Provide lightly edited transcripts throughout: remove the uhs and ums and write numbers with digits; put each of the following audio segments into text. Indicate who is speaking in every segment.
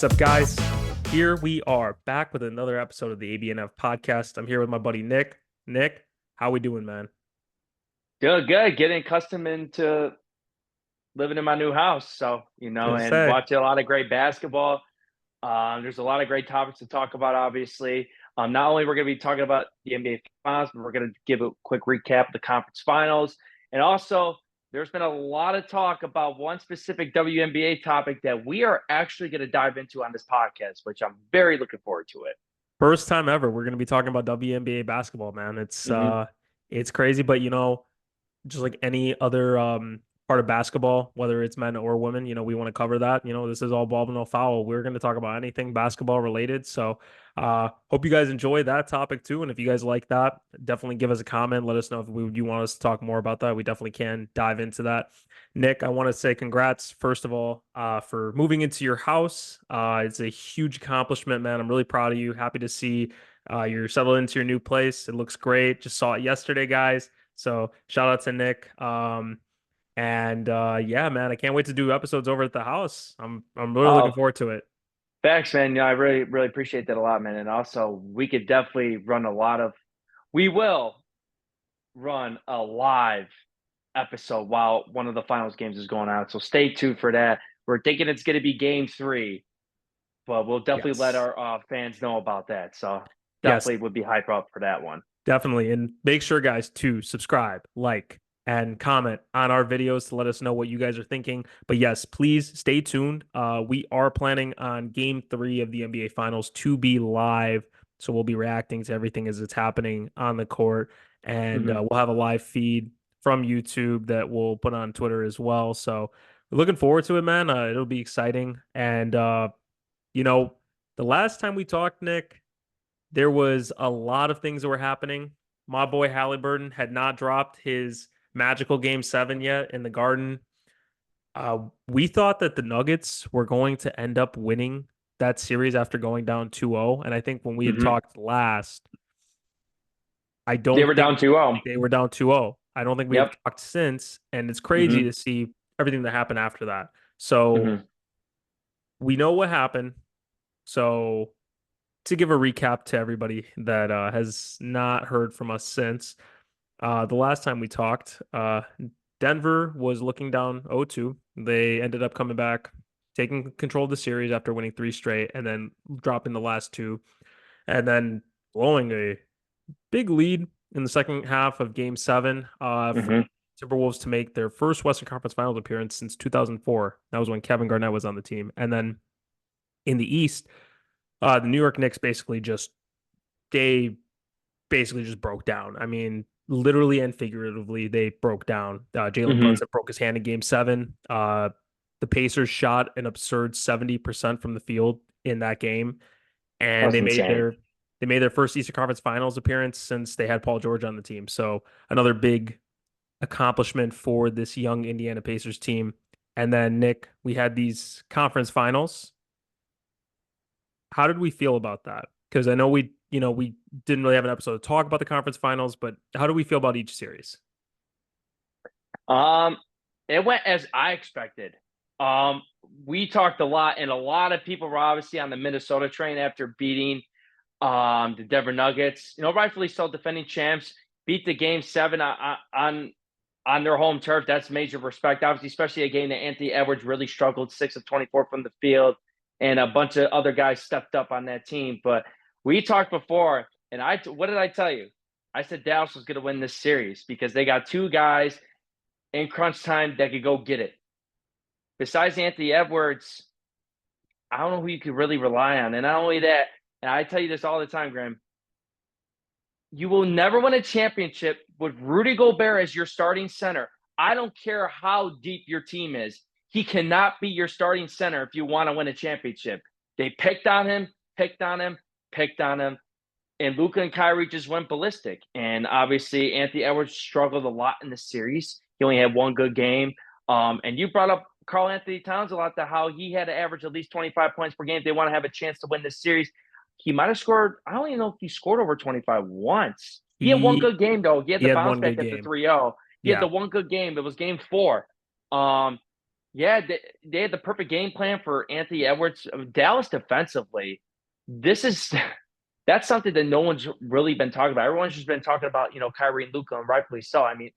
Speaker 1: What's up, guys? Here we are back with another episode of the ABNF Podcast. I'm here with my buddy Nick. Nick, how we doing, man?
Speaker 2: Good, good. Getting accustomed into living in my new house. So,
Speaker 1: Gonna
Speaker 2: and
Speaker 1: say,
Speaker 2: watching a lot of great basketball. There's a lot of great topics to talk about, obviously. Not only we're going to be talking about the NBA finals, but we're going to give a quick recap of the conference finals. And also, there's been a lot of talk about one specific WNBA topic that we are actually going to dive into on this podcast, which I'm very looking forward to it.
Speaker 1: first time ever, we're gonna be talking about WNBA basketball, man.
Speaker 2: Mm-hmm.
Speaker 1: It's crazy, but just like any other part of basketball, whether it's men or women, we want to cover that. This is all ball but no foul. We're going to talk about anything basketball related. So hope you guys enjoy that topic too. And if you guys like that, definitely give us a comment. Let us know if you want us to talk more about that. We definitely can dive into that. Nick, I want to say congrats, first of all, for moving into your house. It's a huge accomplishment, man. I'm really proud of you. Happy to see you're settled into your new place. It looks great. Just saw it yesterday, guys. So shout out to Nick. Yeah, man, I can't wait to do episodes over at the house. I'm really looking
Speaker 2: Oh,
Speaker 1: forward to it.
Speaker 2: thanks, man. I really, really appreciate that a lot, man. And also, we will run a live episode while one of the finals games is going on. So stay tuned for that. We're thinking it's going to be game 3, but we'll definitely let
Speaker 1: Yes.
Speaker 2: our fans know about that. So
Speaker 1: Yes,
Speaker 2: definitely would be hype up for that one.
Speaker 1: definitely. And make sure, guys, to subscribe, like, and comment on our videos to let us know what you guys are thinking. But yes, please stay tuned. We are planning on game 3 of the NBA Finals to be live. So we'll be reacting to everything as it's happening on the court. And
Speaker 2: Mm-hmm.
Speaker 1: we'll have a live feed from YouTube that we'll put on Twitter as well. So we're looking forward to it, man. It'll be exciting. And, you know, the last time we talked, Nick, there was a lot of things that were happening. My boy Halliburton had not dropped his magical game 7 yet in the Garden. We thought that the Nuggets were going to end up winning that series after going down 2-0. And I think when we had
Speaker 2: Mm-hmm.
Speaker 1: talked last, I
Speaker 2: They
Speaker 1: don't
Speaker 2: were
Speaker 1: think
Speaker 2: down 2-0.
Speaker 1: they were down 2-0. I don't think we have
Speaker 2: Yep.
Speaker 1: talked since. And it's crazy
Speaker 2: Mm-hmm.
Speaker 1: to see everything that happened after that. So
Speaker 2: Mm-hmm.
Speaker 1: we know what happened. So to give a recap to everybody that has not heard from us since, the last time we talked, Denver was looking down 0-2. They ended up coming back, taking control of the series after winning 3 straight, and then dropping the last 2, and then blowing a big lead in the second half of Game 7 for
Speaker 2: Mm-hmm.
Speaker 1: Timberwolves to make their first Western Conference Finals appearance since 2004. That was when Kevin Garnett was on the team. And then in the East, the New York Knicks they basically just broke down. I mean, literally and figuratively, they broke down. Jalen
Speaker 2: Mm-hmm.
Speaker 1: Brunson broke his hand in Game 7. The Pacers shot an absurd 70% from the field in that game, and
Speaker 2: That's insane.
Speaker 1: they made their first Eastern Conference Finals appearance since they had Paul George on the team. So another big accomplishment for this young Indiana Pacers team. And then Nick, we had these conference finals. How did we feel about that? Because I know we didn't really have an episode to talk about the conference finals, but how do we feel about each series?
Speaker 2: Um, it went as I expected. Um, we talked a lot, and a lot of people were obviously on the Minnesota train after beating the Denver Nuggets. Rightfully so, defending champs, beat the game 7 on their home turf. That's major respect, obviously, especially a game that Anthony Edwards really struggled, 6 of 24 from the field, and a bunch of other guys stepped up on that team. But we talked before, and what did I tell you? I said Dallas was going to win this series because they got 2 guys in crunch time that could go get it. Besides Anthony Edwards, I don't know who you could really rely on. And not only that, and I tell you this all the time, Graham, you will never win a championship with Rudy Gobert as your starting center. I don't care how deep your team is. He cannot be your starting center if you want to win a championship. They picked on him, picked on him, picked on him. And Luka and Kyrie just went ballistic. And obviously, Anthony Edwards struggled a lot in the series. He only had one good game. And you brought up Karl Anthony Towns a lot to how he had to average at least 25 points per game if they want to have a chance to win this series. He might have scored, I don't even know if he scored over 25 once. He had one
Speaker 1: He
Speaker 2: good game, though. He had
Speaker 1: he
Speaker 2: the
Speaker 1: had
Speaker 2: bounce
Speaker 1: one
Speaker 2: back
Speaker 1: good
Speaker 2: after
Speaker 1: game.
Speaker 2: 3-0. He had
Speaker 1: Yeah.
Speaker 2: the one good game. It was game 4. Um, Yeah, they had the perfect game plan for Anthony Edwards. Dallas defensively, this is that's something that no one's really been talking about. Everyone's just been talking about, Kyrie and Luka, and rightfully so. I mean,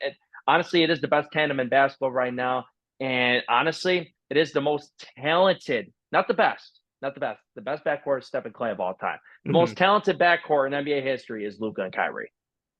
Speaker 2: honestly, it is the best tandem in basketball right now. And honestly, it is the most talented, not the best, not the best. The best backcourt is Steph and Clay of all time. The
Speaker 1: Hmm.
Speaker 2: most talented backcourt in NBA history is Luka and Kyrie.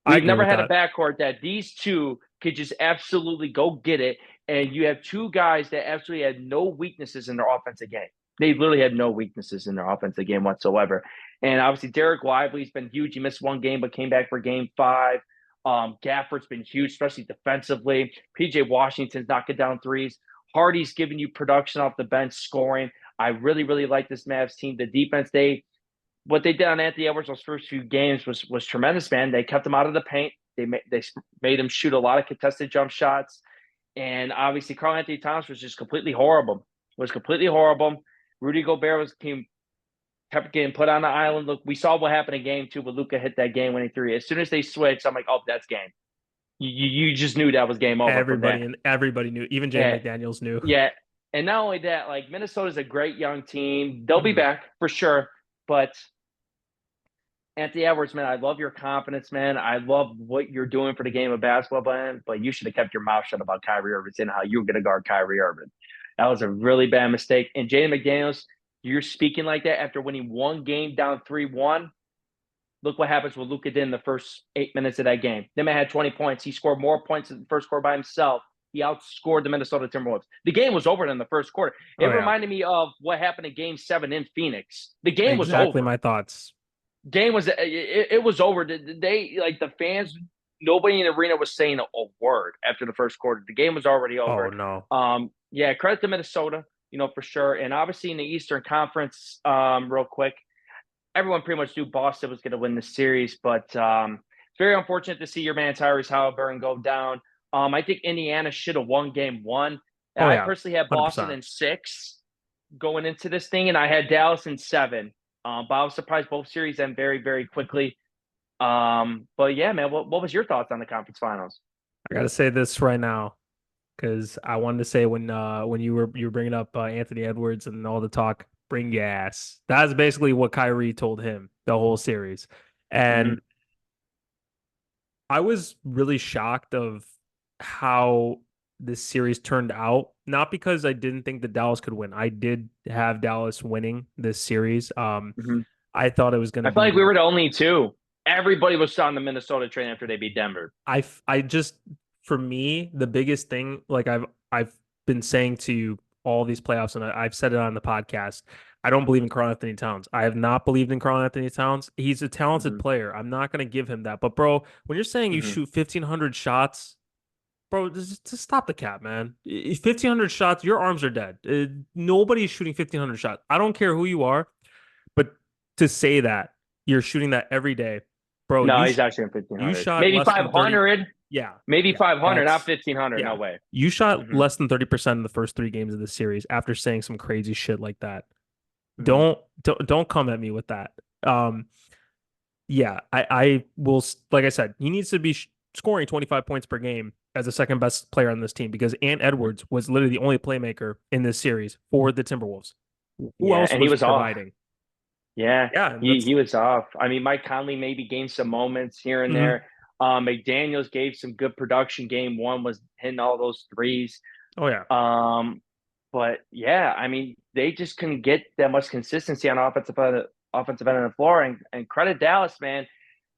Speaker 1: I
Speaker 2: We've
Speaker 1: agree
Speaker 2: never
Speaker 1: with
Speaker 2: had a
Speaker 1: that.
Speaker 2: backcourt that these two could just absolutely go get it. And you have two guys that absolutely had no weaknesses in their offensive game. They literally had no weaknesses in their offensive game whatsoever. And obviously, Derek Lively's been huge. He missed one game, but came back for game 5. Gafford's been huge, especially defensively. PJ Washington's knocking down threes. Hardy's giving you production off the bench, scoring. I really, really like this Mavs team. The defense, what they did on Anthony Edwards those first few games was tremendous, man. They kept him out of the paint. They made him shoot a lot of contested jump shots. And obviously, Karl Anthony Towns was just completely horrible. Was completely horrible. Rudy Gobert was team kept getting put on the island. Look, we saw what happened in game 2 when Luka hit that game-winning three. As soon as they switched, I'm like, oh, that's game. You just knew that was game over from there.
Speaker 1: Everybody knew. Even Jay
Speaker 2: Yeah,
Speaker 1: McDaniels knew.
Speaker 2: yeah. And not only that, like Minnesota's a great young team. They'll be
Speaker 1: Mhm.
Speaker 2: back for sure. But Anthony Edwards, man, I love your confidence, man. I love what you're doing for the game of basketball, man. But you should have kept your mouth shut about Kyrie Irving and how you were going to guard Kyrie Irving. That was a really bad mistake. And Jaden McDaniels, you're speaking like that after winning one game down 3-1. Look what happens with Luka did in the first 8 minutes of that game. Then man had 20 points. He scored more points in the first quarter by himself. He outscored the Minnesota Timberwolves. The game was over in the first quarter. It
Speaker 1: Oh yeah,
Speaker 2: reminded me of what happened in Game 7 in Phoenix. The game was
Speaker 1: exactly
Speaker 2: over.
Speaker 1: my thoughts.
Speaker 2: Game was it was over. They like the fans. Nobody in the arena was saying a word after the first quarter. The game was already
Speaker 1: Oh
Speaker 2: over.
Speaker 1: no.
Speaker 2: Yeah, credit to Minnesota, for sure. And obviously in the Eastern Conference, real quick, everyone pretty much knew Boston was going to win the series, but it's very unfortunate to see your man Tyrese Halliburton go down. I think Indiana should have won game 1.
Speaker 1: Oh
Speaker 2: I
Speaker 1: yeah,
Speaker 2: personally had Boston
Speaker 1: 100%.
Speaker 2: in 6 going into this thing, and I had Dallas in 7. But I was surprised both series end very, very quickly. But yeah, man, what was your thoughts on the conference finals?
Speaker 1: I gotta say this right now because I wanted to say when you were bringing up Anthony Edwards and all the talk, bring gas. That's basically what Kyrie told him the whole series,
Speaker 2: Mm-hmm.
Speaker 1: and I was really shocked of how this series turned out. Not because I didn't think that Dallas could win. I did have Dallas winning this series.
Speaker 2: Mm-hmm.
Speaker 1: I thought it was going to
Speaker 2: I felt like
Speaker 1: be.
Speaker 2: we were the only two. Everybody was on the Minnesota train after they beat Denver.
Speaker 1: I just for me the biggest thing like I've been saying to you all these playoffs and I've said it on the podcast. I don't believe in Karl Anthony Towns. I have not believed in Karl Anthony Towns. He's a talented
Speaker 2: Mm-hmm.
Speaker 1: player. I'm not going to give him that. But bro, when you're saying you
Speaker 2: Mm-hmm.
Speaker 1: shoot 1,500 shots, bro, just stop the cap, man. 1,500 shots, your arms are dead. Nobody's shooting 1,500 shots. I don't care who you are, but to say that you're shooting that every day, bro,
Speaker 2: No, he's actually in
Speaker 1: you
Speaker 2: 1,500.
Speaker 1: shot
Speaker 2: Maybe
Speaker 1: less than 30.
Speaker 2: 500.
Speaker 1: Yeah.
Speaker 2: Maybe
Speaker 1: Yeah.
Speaker 2: 500, not
Speaker 1: That's
Speaker 2: 1,500. No
Speaker 1: yeah.
Speaker 2: way.
Speaker 1: You shot
Speaker 2: Mm-hmm.
Speaker 1: less than 30% in the first 3 games of the series after saying some crazy shit like that.
Speaker 2: Mm-hmm.
Speaker 1: Don't come at me with that. Um yeah, I will like I said, he needs to be scoring 25 points per game as the second best player on this team because Ant Edwards was literally the only playmaker in this series for the Timberwolves. Who
Speaker 2: Yeah,
Speaker 1: else
Speaker 2: and he
Speaker 1: was
Speaker 2: was off.
Speaker 1: providing?
Speaker 2: Yeah,
Speaker 1: Yeah,
Speaker 2: he
Speaker 1: that's
Speaker 2: he was off. I mean, Mike Conley maybe gained some moments here and
Speaker 1: mhm.
Speaker 2: there. McDaniels gave some good production. Game 1 was hitting all those threes.
Speaker 1: Oh yeah.
Speaker 2: Um, but yeah, I mean, they just couldn't get that much consistency on offensive end of the floor. And credit Dallas, man.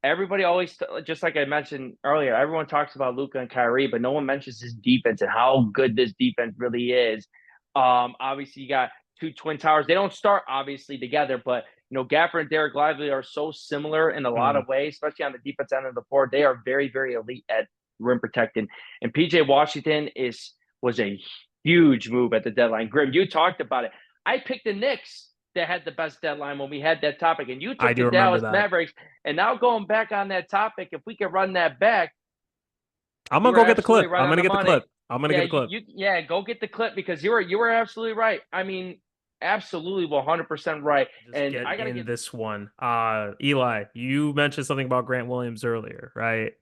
Speaker 2: Everybody always, just like I mentioned earlier, everyone talks about Luka and Kyrie, but no one mentions his defense and how good this defense really is. Obviously, you got two twin towers. They don't start obviously together, but Gafford and Derek Lively are so similar in a lot
Speaker 1: Mhm.
Speaker 2: of ways, especially on the defense end of the floor. They are very, very elite at rim protecting. And PJ Washington was a huge move at the deadline. Grim, you talked about it. I picked the Knicks that had the best deadline when we had that topic, and you
Speaker 1: I
Speaker 2: took
Speaker 1: do
Speaker 2: the
Speaker 1: remember
Speaker 2: Dallas
Speaker 1: that.
Speaker 2: Mavericks. And now going back on that topic, if we could run that back,
Speaker 1: I'm
Speaker 2: you
Speaker 1: gonna
Speaker 2: were
Speaker 1: go get the
Speaker 2: absolutely
Speaker 1: clip.
Speaker 2: right
Speaker 1: I'm
Speaker 2: on
Speaker 1: gonna
Speaker 2: the
Speaker 1: get the
Speaker 2: money.
Speaker 1: clip. I'm gonna get
Speaker 2: Yeah,
Speaker 1: the clip.
Speaker 2: yeah, go get the clip because you were absolutely right. I mean, absolutely 100% right.
Speaker 1: Just
Speaker 2: And
Speaker 1: get
Speaker 2: I gotta
Speaker 1: in
Speaker 2: get
Speaker 1: this one. Eli, you mentioned something about Grant Williams earlier, right?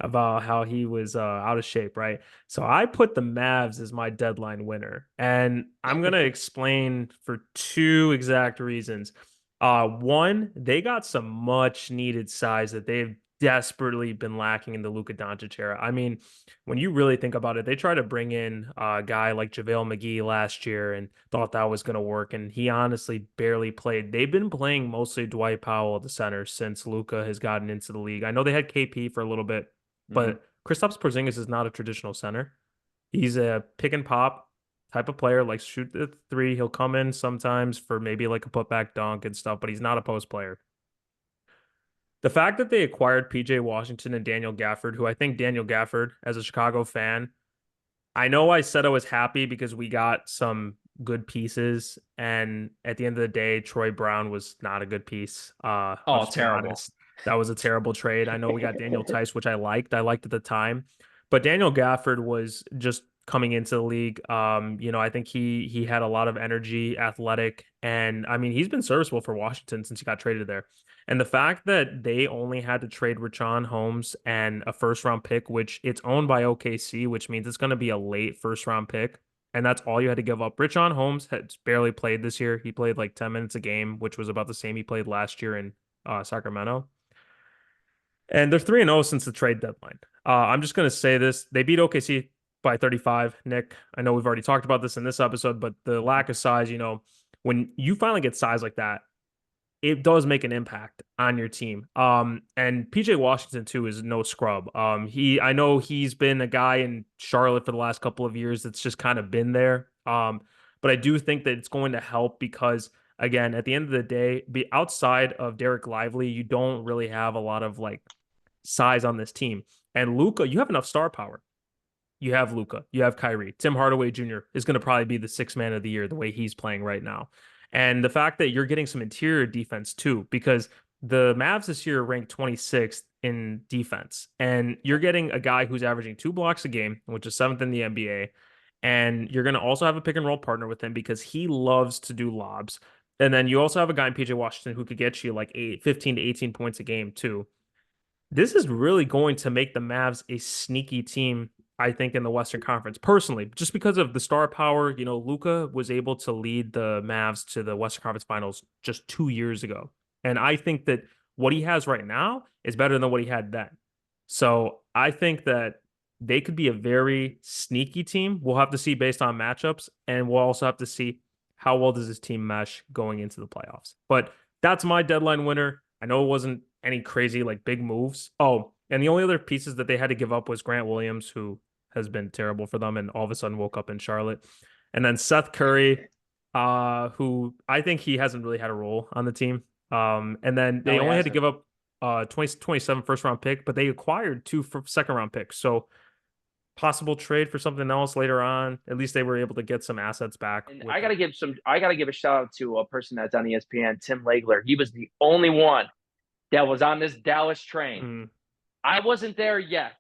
Speaker 1: about how he was out of shape, right? So I put the Mavs as my deadline winner, and I'm gonna explain for two exact reasons. One, they got some much needed size that they've desperately been lacking in the Luka Doncic era. I mean, when you really think about it, they tried to bring in a guy like JaVale McGee last year and thought that was going to work, and he honestly barely played. They've been playing mostly Dwight Powell at the center since Luka has gotten into the league. I know they had KP for a little bit,
Speaker 2: Mhm.
Speaker 1: but Kristaps Porzingis is not a traditional center. He's a pick and pop type of player, like shoot the three. He'll come in sometimes for maybe like a putback dunk and stuff, but he's not a post player. The fact that they acquired PJ Washington and Daniel Gafford, who I think Daniel Gafford, as a Chicago fan, I know I said I was happy because we got some good pieces, and at the end of the day, Troy Brown was not a good piece. I'll
Speaker 2: Oh,
Speaker 1: just be
Speaker 2: terrible.
Speaker 1: honest. That was a terrible trade. I know we got Daniel Tice, which I liked. I liked at the time, but Daniel Gafford was just coming into the league. I think he had a lot of energy, athletic, and I mean he's been serviceable for Washington since he got traded there. And the fact that they only had to trade Richaun Holmes and a first round pick, which it's owned by OKC, which means it's going to be a late first round pick. And that's all you had to give up. Richaun Holmes has barely played this year. He played like 10 minutes a game, which was about the same he played last year in Sacramento. And they're 3-0 since the trade deadline. I'm just going to say this. They beat OKC by 35. Nick, I know we've already talked about this in this episode, but the lack of size, when you finally get size like that, it does make an impact on your team. And PJ Washington too is no scrub. I know he's been a guy in Charlotte for the last couple of years that's just kind of been there. But I do think that it's going to help because again, at the end of the day, be outside of Derek Lively, you don't really have a lot of like size on this team. And Luka, you have enough star power. You have Luka, you have Kyrie. Tim Hardaway Jr. is going to probably be the sixth man of the year the way he's playing right now. And the fact that you're getting some interior defense too, because the Mavs this year ranked 26th in defense, and you're getting a guy who's averaging 2 blocks a game, which is seventh in the NBA. And you're going to also have a pick and roll partner with him because he loves to do lobs. And then you also have a guy in PJ Washington who could get you like 15 to 18 points a game too. This is really going to make the Mavs a sneaky team, I think, in the Western Conference. Personally, just because of the star power, Luka was able to lead the Mavs to the Western Conference Finals just 2 years ago. And I think that what he has right now is better than what he had then. So I think that they could be a very sneaky team. We'll have to see based on matchups, and we'll also have to see how well does this team mesh going into the playoffs. But that's my deadline winner. I know it wasn't any crazy like big moves. Oh, and the only other pieces that they had to give up was Grant Williams, who has been terrible for them and all of a sudden woke up in Charlotte. And then Seth Curry, who I think he hasn't really had a role on the team. And then they
Speaker 2: No, he
Speaker 1: only had to
Speaker 2: hasn't.
Speaker 1: give up 2027 first round pick, but they acquired two second round picks. So possible trade for something else later on. At least they were able to get some assets back
Speaker 2: And
Speaker 1: with
Speaker 2: I
Speaker 1: it.
Speaker 2: gotta give some. I gotta give a shout out to a person that's on ESPN, Tim Legler. He was the only one that was on this Dallas train.
Speaker 1: Mm.
Speaker 2: I wasn't there yet.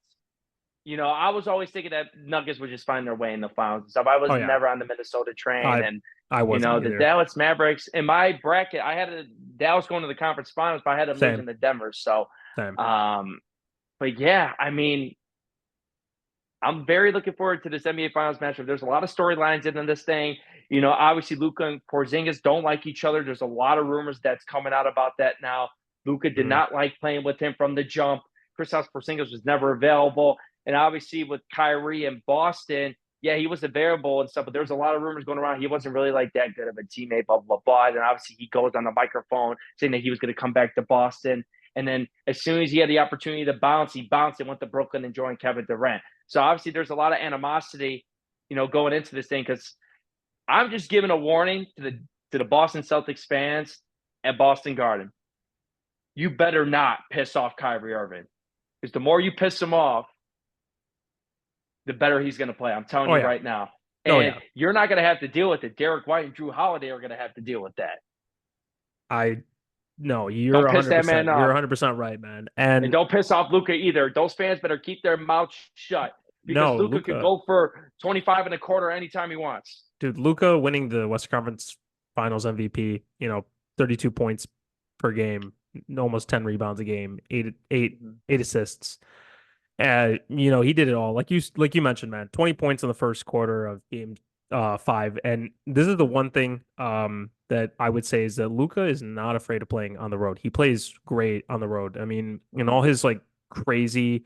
Speaker 2: I was always thinking that Nuggets would just find their way in the finals and stuff. I was
Speaker 1: Oh yeah,
Speaker 2: never on the Minnesota train,
Speaker 1: I
Speaker 2: and
Speaker 1: I wasn't
Speaker 2: the
Speaker 1: either.
Speaker 2: Dallas Mavericks in my bracket. I had Dallas going to the conference finals, but I had them
Speaker 1: Same,
Speaker 2: losing to Denver. So,
Speaker 1: same.
Speaker 2: um, but yeah, I mean, I'm very looking forward to this NBA Finals matchup. There's a lot of storylines in this thing. Obviously Luka and Porzingis don't like each other. There's a lot of rumors that's coming out about that now. Luka did
Speaker 1: Mm.
Speaker 2: not like playing with him from the jump. Kristaps Porzingis was never available, and obviously with Kyrie and Boston, yeah, he was available and stuff. But there's a lot of rumors going around. He wasn't really like that good of a teammate, blah blah blah. And obviously he goes on the microphone saying that he was going to come back to Boston. And then as soon as he had the opportunity to bounce, he bounced and went to Brooklyn and joined Kevin Durant. So obviously there's a lot of animosity, going into this thing because I'm just giving a warning to the Boston Celtics fans at Boston Garden. You better not piss off Kyrie Irving because the more you piss him off, the better he's going to play. I'm telling
Speaker 1: Oh
Speaker 2: you
Speaker 1: yeah,
Speaker 2: right now.
Speaker 1: oh
Speaker 2: And
Speaker 1: yeah.
Speaker 2: you're not going to have to deal with it. Derek White and Drew Holiday are going to have to deal with that.
Speaker 1: I No, you're
Speaker 2: Don't piss that man
Speaker 1: 100%. You're
Speaker 2: off.
Speaker 1: 100% right, man.
Speaker 2: And
Speaker 1: And
Speaker 2: don't piss off Luka either. Those fans better keep their mouths shut because
Speaker 1: no,
Speaker 2: Luka could
Speaker 1: Luca,
Speaker 2: go for 25 and a quarter anytime he wants.
Speaker 1: dude, Luca winning the Western Conference Finals MVP, 32 points per game, almost 10 rebounds a game, eight assists. He did it all. Like you mentioned, man. 20 points in the first quarter of game 5. And this is the one thing that I would say is that Luka is not afraid of playing on the road. He plays great on the road. I mean, in
Speaker 2: Mhm.
Speaker 1: all his like crazy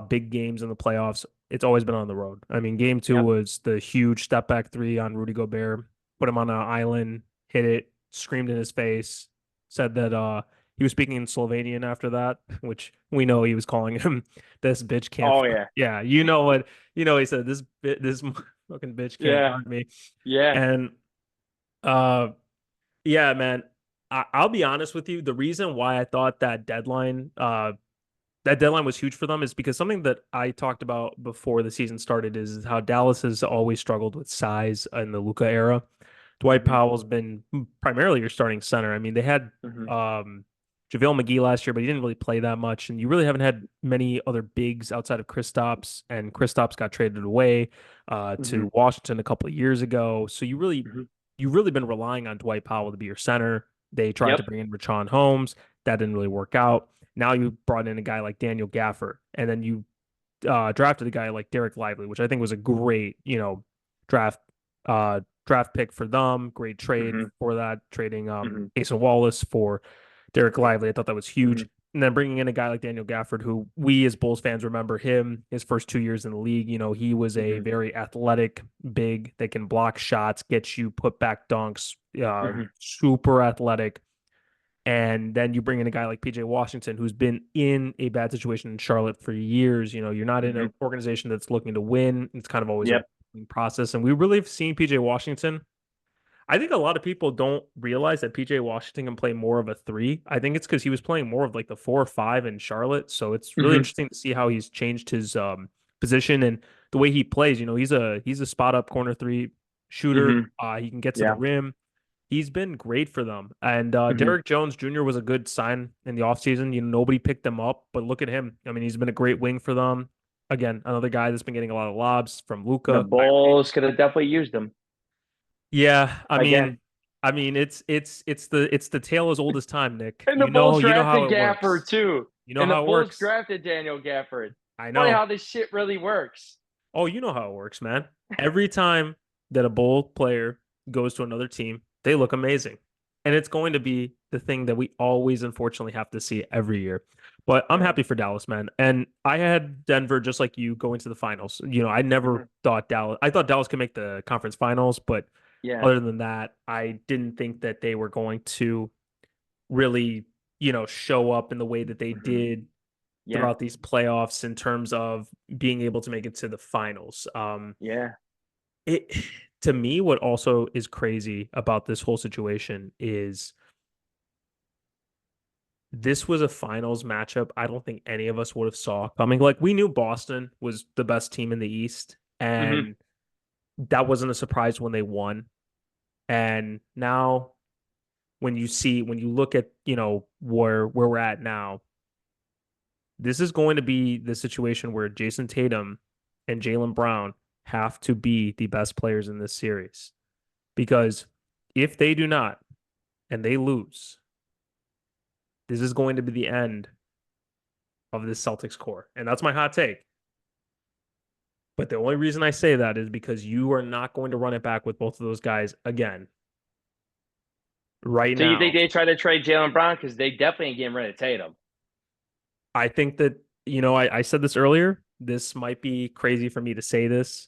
Speaker 1: big games in the playoffs, it's always been on the road. I mean, game 2
Speaker 2: Yep.
Speaker 1: was the huge step back three on Rudy Gobert, put him on an island, hit it, screamed in his face, said that he was speaking in Slovenian after that, which we know he was calling him this bitch can't
Speaker 2: Oh yeah.
Speaker 1: yeah, you know what, he said this fucking bitch can't
Speaker 2: Yeah.
Speaker 1: guard me.
Speaker 2: Yeah.
Speaker 1: And uh yeah, man, I'll be honest with you, the reason why I thought that deadline was huge for them is because something that I talked about before the season started is how Dallas has always struggled with size in the Luka era. Dwight
Speaker 2: Mhm.
Speaker 1: Powell's been primarily your starting center. I mean, they had
Speaker 2: Mhm.
Speaker 1: um, JaVale McGee last year, but he didn't really play that much. And you really haven't had many other bigs outside of Kristaps. And Kristaps got traded away
Speaker 2: Mhm.
Speaker 1: to Washington a couple of years ago. So
Speaker 2: Mhm.
Speaker 1: you've really been relying on Dwight Powell to be your center. They tried to
Speaker 2: Yep.
Speaker 1: bring in Rashawn Holmes. That didn't really work out. Now you brought in a guy like Daniel Gafford, and then you drafted a guy like Derek Lively, which I think was a great, draft draft pick for them. Great trade
Speaker 2: Mhm.
Speaker 1: for that, trading
Speaker 2: Mhm.
Speaker 1: Asa Wallace for Derek Lively. I thought that was huge.
Speaker 2: Mhm.
Speaker 1: And then bringing in a guy like Daniel Gafford, who we as Bulls fans remember him his first 2 years in the league. He was a
Speaker 2: Mhm.
Speaker 1: very athletic big that can block shots, get you put back dunks,
Speaker 2: Mhm.
Speaker 1: super athletic. And then you bring in a guy like PJ Washington, who's been in a bad situation in Charlotte for years. You're not in
Speaker 2: Mhm.
Speaker 1: an organization that's looking to win. It's kind of always a
Speaker 2: Yep.
Speaker 1: process. And we really have seen PJ Washington. I think a lot of people don't realize that PJ Washington can play more of a three. I think it's because he was playing more of like the 4 or 5 in Charlotte. So it's really
Speaker 2: Mhm.
Speaker 1: interesting to see how he's changed his position and the way he plays. He's a spot up corner three shooter.
Speaker 2: Mhm.
Speaker 1: He can get to the
Speaker 2: Yeah.
Speaker 1: rim. He's been great for them. And
Speaker 2: Mhm.
Speaker 1: Derek Jones Jr. was a good sign in the offseason. Nobody picked him up, but look at him. I mean, he's been a great wing for them. Again, another guy that's been getting a lot of lobs from
Speaker 2: The
Speaker 1: Luca.
Speaker 2: Bulls could have definitely used him
Speaker 1: Yeah, I
Speaker 2: again.
Speaker 1: mean, it's the tale as old as time, Nick.
Speaker 2: And the Bulls
Speaker 1: You know how
Speaker 2: drafted
Speaker 1: it
Speaker 2: Gafford
Speaker 1: works.
Speaker 2: too.
Speaker 1: You know
Speaker 2: And the
Speaker 1: how it
Speaker 2: Bulls
Speaker 1: works.
Speaker 2: drafted Daniel Gafford.
Speaker 1: I
Speaker 2: Funny
Speaker 1: know.
Speaker 2: how this shit really works.
Speaker 1: Oh, you know how it works, man. Every time that a Bull player goes to another team, they look amazing. And it's going to be the thing that we always unfortunately have to see every year. But I'm
Speaker 2: Yeah.
Speaker 1: happy for Dallas, man. And I had Denver just like you going to the finals. I never
Speaker 2: Mhm.
Speaker 1: thought Dallas I thought Dallas could make the conference finals, but
Speaker 2: Yeah.
Speaker 1: other than that, I didn't think that they were going to really, show up in the way that they
Speaker 2: Mhm.
Speaker 1: did
Speaker 2: Yeah.
Speaker 1: throughout these playoffs in terms of being able to make it to the finals.
Speaker 2: Yeah.
Speaker 1: It to me, what also is crazy about this whole situation is this was a finals matchup I don't think any of us would have saw coming. Like we knew Boston was the best team in the East,
Speaker 2: Mhm.
Speaker 1: and that wasn't a surprise when they won. And now when you look at, where we're at now, this is going to be the situation where Jason Tatum and Jaylen Brown have to be the best players in this series. Because if they do not and they lose, this is going to be the end of this Celtics core. And that's my hot take. But the only reason I say that is because you are not going to run it back with both of those guys again right
Speaker 2: So you think
Speaker 1: now.
Speaker 2: they try to trade Jalen Brown? Because they definitely ain't getting rid of Tatum.
Speaker 1: I think that, I said this earlier. This might be crazy for me to say this.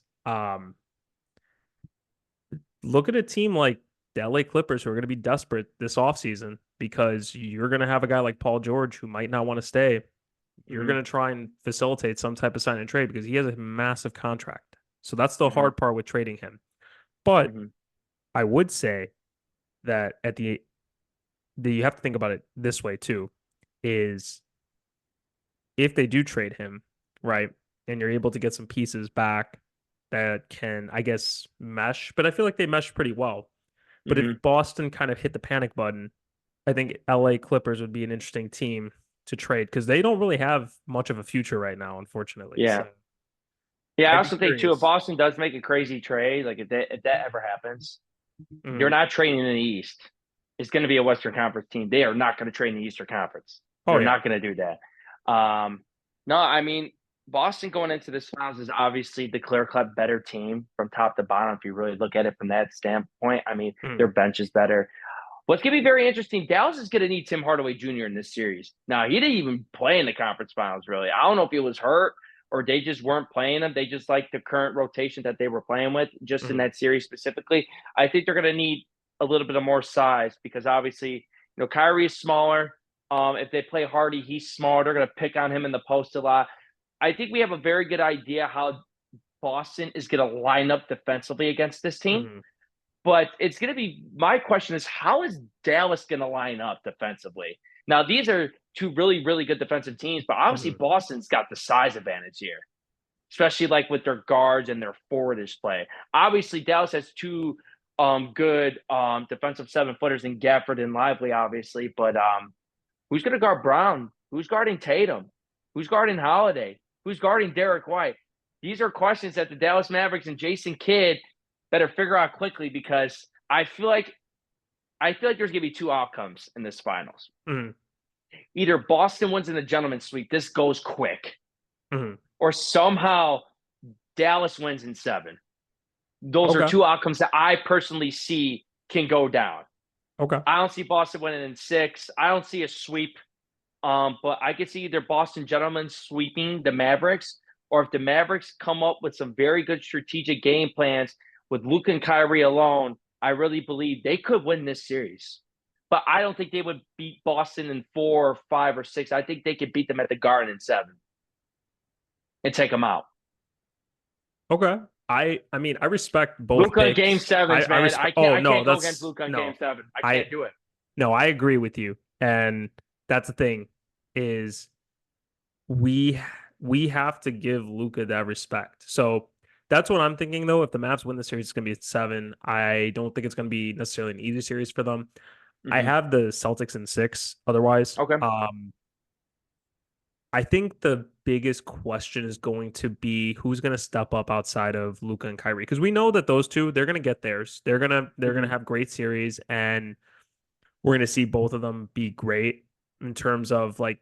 Speaker 1: Look at a team like the LA Clippers who are going to be desperate this offseason because you're going to have a guy like Paul George who might not want to stay. You're
Speaker 2: Mhm.
Speaker 1: going to try and facilitate some type of sign and trade because he has a massive contract. So that's the
Speaker 2: Mhm.
Speaker 1: hard part with trading him. But
Speaker 2: Mhm.
Speaker 1: I would say that you have to think about it this way too, is if they do trade him, right, and you're able to get some pieces back that can, I guess, mesh, but I feel like they mesh pretty well. But if
Speaker 2: Mhm.
Speaker 1: Boston kind of hit the panic button, I think LA Clippers would be an interesting team to trade because they don't really have much of a future right now, unfortunately.
Speaker 2: Yeah.
Speaker 1: So
Speaker 2: Yeah. I
Speaker 1: I'd be
Speaker 2: also think too, if
Speaker 1: curious.
Speaker 2: Boston does make a crazy trade, like if that ever happens, they're
Speaker 1: Mhm.
Speaker 2: not trading in the East. It's going to be a Western Conference team. They are not going to trade in the Eastern Conference.
Speaker 1: Oh
Speaker 2: They're
Speaker 1: yeah.
Speaker 2: not going to do that. No, I mean, Boston going into this finals is obviously the clear-cut better team from top to bottom. If you really look at it from that standpoint, I mean, their
Speaker 1: Mm,
Speaker 2: bench is better. What's going to be very interesting, Dallas is going to need Tim Hardaway Jr. in this series. Now, he didn't even play in the conference finals, really. I don't know if he was hurt or they just weren't playing him. They just like the current rotation that they were playing with, just in
Speaker 1: mm,
Speaker 2: that series specifically. I think they're going to need a little bit of more size because obviously, Kyrie is smaller. If they play Hardy, he's smaller. They're going to pick on him in the post a lot. I think we have a very good idea how Boston is going to line up defensively against this team.
Speaker 1: mm,
Speaker 2: But it's going to be my question is how is Dallas going to line up defensively? Now, these are two really, really good defensive teams, but obviously
Speaker 1: mm.
Speaker 2: Boston's got the size advantage here, especially like with their guards and their forwardish play. Obviously, Dallas has two good defensive 7-footers in Gafford and Lively, obviously, but who's going to guard Brown? Who's guarding Tatum? Who's guarding Holiday? Who's guarding Derek White? These are questions that the Dallas Mavericks and Jason Kidd better figure out quickly because I feel like there's going to be two outcomes in this finals.
Speaker 1: Mm,
Speaker 2: Either Boston wins in the gentleman's sweep, this goes quick,
Speaker 1: mm.
Speaker 2: or somehow Dallas wins in 7. Those are
Speaker 1: Okay.
Speaker 2: two outcomes that I personally see can go down.
Speaker 1: Okay.
Speaker 2: I don't see Boston winning in 6. I don't see a sweep. But I could see either Boston gentlemen sweeping the Mavericks, or if the Mavericks come up with some very good strategic game plans with Luke and Kyrie alone, I really believe they could win this series. But I don't think they would beat Boston in 4 or 5 or 6. I think they could beat them at the Garden in 7 and take them out.
Speaker 1: Okay. I mean, I respect both
Speaker 2: Luke on Game
Speaker 1: picks.
Speaker 2: Sevens,
Speaker 1: I
Speaker 2: man. I
Speaker 1: respect.
Speaker 2: can't.
Speaker 1: Oh
Speaker 2: I
Speaker 1: no,
Speaker 2: can't go against
Speaker 1: that's
Speaker 2: Luke on Game
Speaker 1: no.
Speaker 2: 7. I
Speaker 1: I
Speaker 2: can't do it.
Speaker 1: no, I agree with you, and that's the thing is we we have to give Luca that respect. So that's what I'm thinking though. If the Mavs win the series, it's gonna be at 7. I don't think it's gonna be necessarily an easy series for them. I
Speaker 2: Mm-hmm.
Speaker 1: have the Celtics in 6. Otherwise,
Speaker 2: Okay.
Speaker 1: I think the biggest question is going to be who's going to step up outside of Luca and Kyrie because we know that those two they're going to get theirs. They're going to
Speaker 2: Mm-hmm.
Speaker 1: have great series and we're going to see both of them be great in terms of like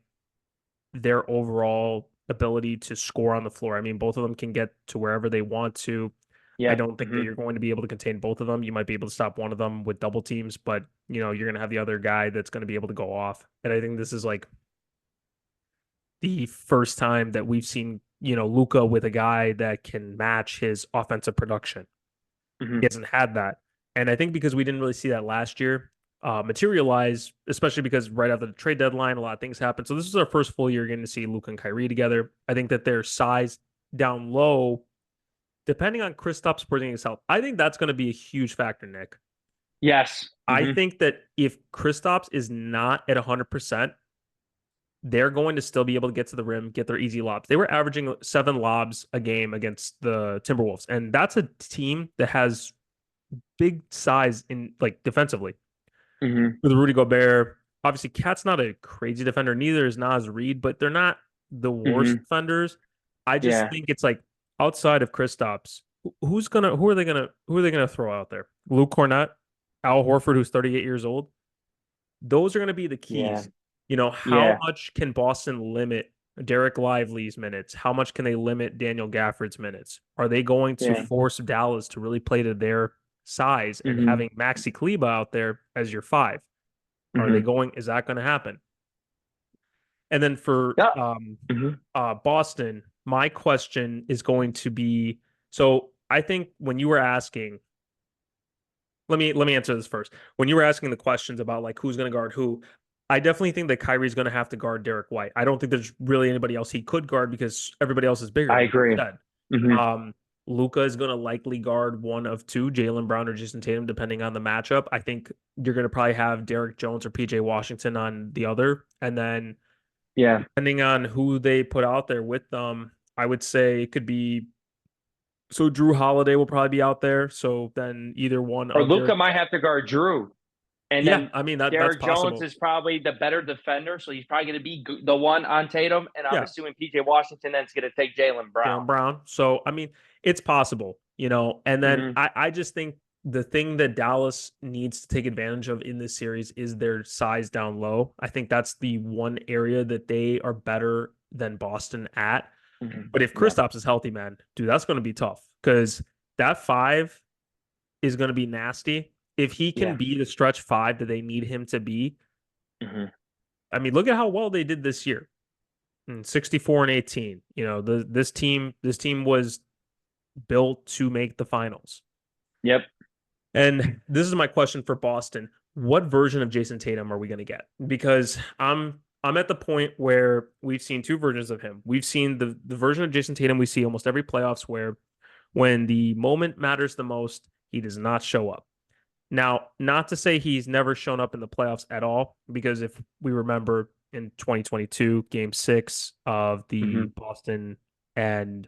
Speaker 1: their overall ability to score on the floor. I mean, both of them can get to wherever they want to. I
Speaker 2: Yeah.
Speaker 1: don't think that
Speaker 2: Mm-hmm.
Speaker 1: you're going to be able to contain both of them. You might be able to stop one of them with double teams, but you're going to have the other guy that's going to be able to go off. And I think this is like the first time that we've seen, Luca with a guy that can match his offensive production.
Speaker 2: Mm-hmm.
Speaker 1: He hasn't had that. And I think because we didn't really see that last year materialize, especially because right after the trade deadline, a lot of things happened. So this is our first full year getting to see Luca and Kyrie together. I think that their size down low, depending on Kristaps Porzingis' health, I think that's going to be a huge factor, Nick.
Speaker 2: Yes.
Speaker 1: I
Speaker 2: Mm-hmm.
Speaker 1: think that if Kristaps is not at 100%, they're going to still be able to get to the rim, get their easy lobs. They were averaging 7 lobs a game against the Timberwolves, and that's a team that has big size in like defensively.
Speaker 2: Mm-hmm.
Speaker 1: With Rudy Gobert, obviously, Cat's not a crazy defender. Neither is Naz Reid, but they're not the worst
Speaker 2: Mm-hmm.
Speaker 1: defenders. I just
Speaker 2: Yeah.
Speaker 1: think it's like outside of Kristaps, who are they gonna throw out there? Luke Cornett, Al Horford, who's 38 years old. Those are going to be the
Speaker 2: Yeah.
Speaker 1: keys. How
Speaker 2: Yeah.
Speaker 1: much can Boston limit Derek Lively's minutes? How much can they limit Daniel Gafford's minutes? Are they going to
Speaker 2: Yeah.
Speaker 1: force Dallas to really play to their size and
Speaker 2: Mhm.
Speaker 1: having Maxi Kleba out there as your 5?
Speaker 2: Mhm.
Speaker 1: Is that going to happen? And then for
Speaker 2: Yeah. Mhm.
Speaker 1: Boston, my question is going to be, so I think when you were asking, let me answer this first. When you were asking the questions about like who's going to guard who, I definitely think that Kyrie's going to have to guard Derek White. I don't think there's really anybody else he could guard because everybody else is bigger,
Speaker 2: I
Speaker 1: like you
Speaker 2: agree.
Speaker 1: said.
Speaker 2: Mhm.
Speaker 1: Luca is going to likely guard one of two, Jaylen Brown or Jason Tatum, depending on the matchup. I think you're going to probably have Derek Jones or PJ Washington on the other. And then
Speaker 2: Yeah.
Speaker 1: depending on who they put out there with them, I would say it could be so Drew Holiday will probably be out there. So then either one
Speaker 2: Or
Speaker 1: of
Speaker 2: Luca
Speaker 1: Derek.
Speaker 2: might have to guard Drew, and
Speaker 1: Yeah,
Speaker 2: then
Speaker 1: I mean that's
Speaker 2: Derek Jones
Speaker 1: possible.
Speaker 2: is probably the better defender, so he's probably going to be the one on Tatum. And I'm
Speaker 1: Yeah,
Speaker 2: assuming PJ Washington then's going to take Jaylen Brown.
Speaker 1: Jaylen Brown. So I mean, it's possible. And then
Speaker 2: Mhm.
Speaker 1: I just think the thing that Dallas needs to take advantage of in this series is their size down low. I think that's the one area that they are better than Boston at. But if
Speaker 2: Yeah.
Speaker 1: Kristaps is healthy, man, dude, that's going to be tough because that five is going to be nasty. If he can
Speaker 2: Yeah.
Speaker 1: be the stretch five that they need him to be,
Speaker 2: Hmm.
Speaker 1: I mean, look at how well they did this year. 64 and 18. This team was built to make the finals.
Speaker 2: Yep.
Speaker 1: And this is my question for Boston. What version of Jason Tatum are we going to get? Because I'm at the point where we've seen two versions of him. We've seen the version of Jason Tatum we see almost every playoffs where when the moment matters the most, he does not show up. Now, not to say he's never shown up in the playoffs at all, because if we remember in 2022, game 6 of the
Speaker 2: Hmm.
Speaker 1: Boston and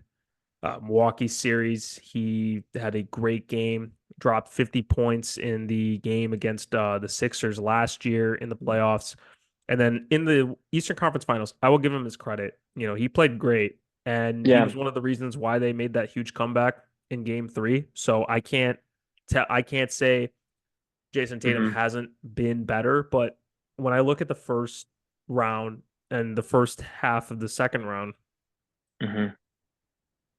Speaker 1: Milwaukee series, he had a great game, dropped 50 points in the game against the Sixers last year in the playoffs. And then in the Eastern Conference Finals, I will give him his credit. He played great, and he
Speaker 2: Yeah.
Speaker 1: was one of the reasons why they made that huge comeback in game 3. So I can't say Jason Tatum
Speaker 2: Hmm.
Speaker 1: hasn't been better, but when I look at the first round and the first half of the second round,
Speaker 2: Hmm.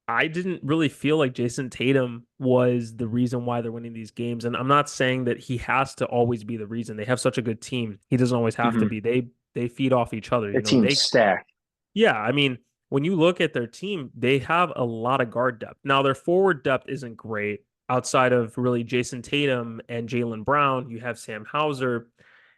Speaker 1: I didn't really feel like Jason Tatum was the reason why they're winning these games. And I'm not saying that he has to always be the reason. They have such a good team. He doesn't always have to
Speaker 2: Hmm.
Speaker 1: be. They feed off each other.
Speaker 2: The team's stacked.
Speaker 1: Yeah, I mean, when you look at their team, they have a lot of guard depth. Now, their forward depth isn't great outside of really Jason Tatum and Jaylen Brown. You have Sam Hauser,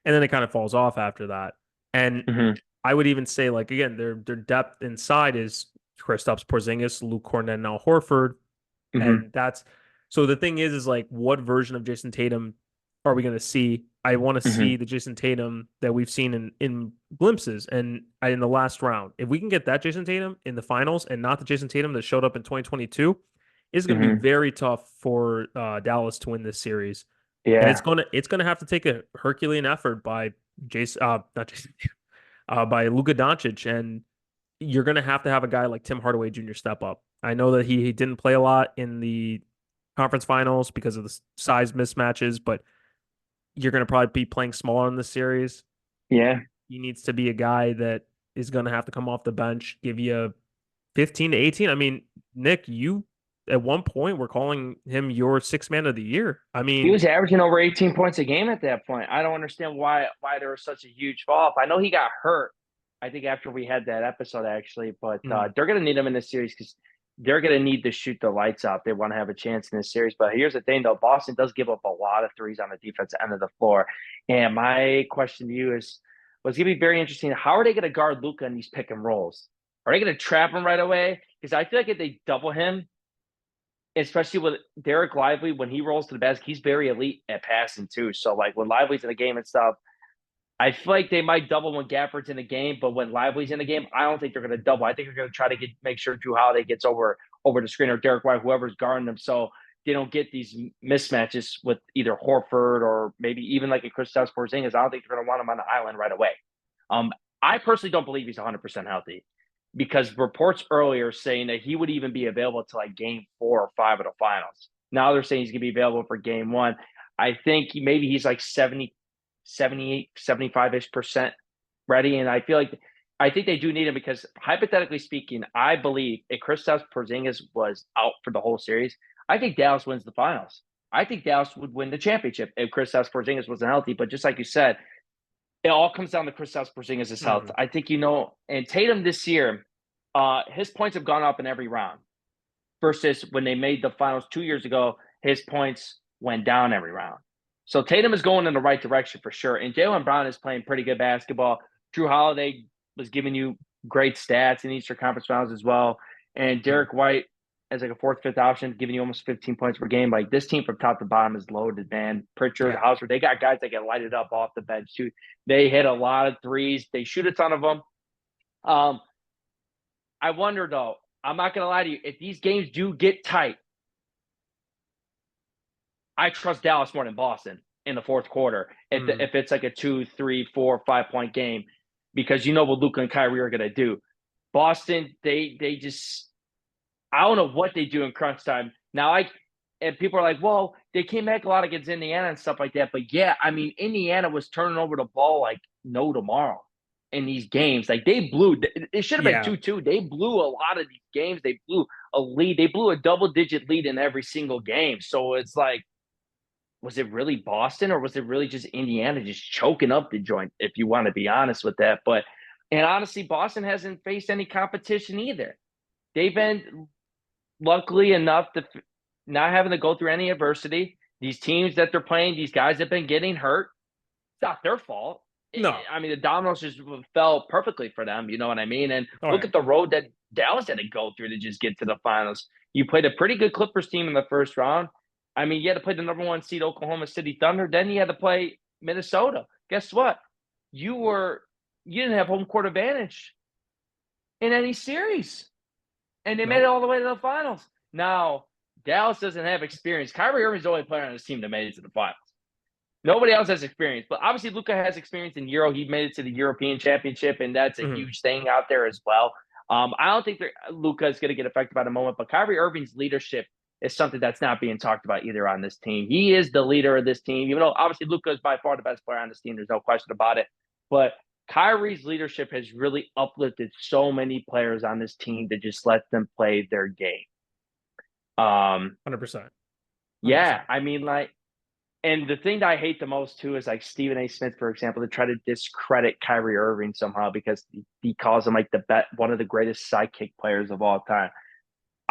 Speaker 1: and then it kind of falls off after that. And
Speaker 2: Hmm.
Speaker 1: I would even say, like, again, their depth inside is Kristaps Porzingis, Luke Cornett, now Horford,
Speaker 2: Hmm.
Speaker 1: and that's so the thing is like, what version of Jason Tatum are we going to see? I want to
Speaker 2: Hmm.
Speaker 1: see the Jason Tatum that we've seen in glimpses and in the last round. If we can get that Jason Tatum in the finals and not the Jason Tatum that showed up in 2022, it's going to be
Speaker 2: Hmm.
Speaker 1: very tough for Dallas to win this series. And it's
Speaker 2: Yeah.
Speaker 1: gonna have to take a Herculean effort by Jason, not Jason, by Luka Doncic, and you're gonna have to have a guy like Tim Hardaway Jr. step up. I know that he didn't play a lot in the conference finals because of the size mismatches, but you're going to probably be playing smaller in the series.
Speaker 2: Yeah.
Speaker 1: He needs to be a guy that is going to have to come off the bench, give you 15 to 18. I mean, Nick, you at one point were calling him your sixth man of the year. I
Speaker 2: He
Speaker 1: mean,
Speaker 2: was averaging over 18 points a game at that point. I don't understand why there was such a huge fall off. I know he got hurt, I think, after we had that episode, actually, but
Speaker 1: mm,
Speaker 2: they're going to need him in this series because they're going to need to shoot the lights out. They want to have a chance in this series. But here's the thing, though. Boston does give up a lot of threes on the defensive end of the floor. And my question to you is, was going to be very interesting. How are they going to guard Luka in these pick and rolls? Are they going to trap him right away? Because I feel like if they double him, especially with Derek Lively, when he rolls to the basket, he's very elite at passing too. So like when Lively's in the game and stuff, I feel like they might double when Gafford's in the game, but when Lively's in the game, I don't think they're going to double. I think they're going to try to make sure Drew Holiday gets over the screen or Derek White, whoever's guarding them, so they don't get these mismatches with either Horford or maybe even like a Kristaps Porzingis. I don't think they're going to want him on the island right away. Um, I personally don't believe he's 100% healthy because reports earlier saying that he would even be available to like game 4 or 5 of the finals. Now they're saying he's going to be available for game 1. I think maybe he's like 70, 78, 75-ish percent ready. And I think they do need him because hypothetically speaking, I believe if Kristaps Porzingis was out for the whole series, I think Dallas wins the finals. I think Dallas would win the championship if Kristaps Porzingis wasn't healthy. But just like you said, it all comes down to Kristaps Porzingis' health.
Speaker 1: mhm.
Speaker 2: I think and Tatum this year, his points have gone up in every round. Versus when they made the finals 2 years ago, his points went down every round. So Tatum is going in the right direction for sure. And Jaylen Brown is playing pretty good basketball. Drew Holiday was giving you great stats in Eastern Conference Finals as well. And Derek White as like a fourth, fifth option, giving you almost 15 points per game. Like this team from top to bottom is loaded, man. Pritchard,
Speaker 1: Yeah.
Speaker 2: Hauser, they got guys that get lighted up off the bench too. They hit a lot of threes. They shoot a ton of them. Um, I wonder though, I'm not going to lie to you, if these games do get tight, I trust Dallas more than Boston in the fourth quarter.
Speaker 1: Mm.
Speaker 2: If it's like a 2, 3, 4, 5 point game, because you know what Luka and Kyrie are going to do. Boston, they just I don't know what they do in crunch time. Now and people are like, well, they came back a lot against Indiana and stuff like that. But yeah, I mean, Indiana was turning over the ball like no tomorrow. in these games. Like they blew. It should have been
Speaker 1: Yeah.
Speaker 2: 2-2. They blew a lot of these games. They blew a lead. They blew a double-digit lead in every single game. So it's like, was it really Boston or was it really just Indiana just choking up the joint? If you want to be honest with that, but and honestly, Boston hasn't faced any competition either. They've been luckily enough to not having to go through any adversity. These teams that they're playing, these guys have been getting hurt. It's not their fault.
Speaker 1: No.
Speaker 2: I mean, the dominoes just fell perfectly for them. You know what I mean? And
Speaker 1: Oh
Speaker 2: look
Speaker 1: yeah.
Speaker 2: at the road that Dallas had to go through to just get to the finals. You played a pretty good Clippers team in the first round. I mean, you had to play the number 1 seed Oklahoma City Thunder. Then you had to play Minnesota. Guess what? You didn't have home court advantage in any series, and they made it
Speaker 1: No.
Speaker 2: all the way to the finals. Now Dallas doesn't have experience. Kyrie Irving's the only player on his team that made it to the finals. Nobody else has experience, but obviously Luka has experience in Euro. He made it to the European Championship, and that's a
Speaker 1: Mhm.
Speaker 2: huge thing out there as well. I don't think Luka is going to get affected by the moment, but Kyrie Irving's leadership is something that's not being talked about either on this team. He is the leader of this team, even though obviously Luka is by far the best player on this team. There's no question about it. But Kyrie's leadership has really uplifted so many players on this team to just let them play their game.
Speaker 1: 100%.
Speaker 2: Yeah, I mean, like, and the thing that I hate the most too is like Stephen A. Smith, for example, to try to discredit Kyrie Irving somehow because he calls him like one of the greatest sidekick players of all time.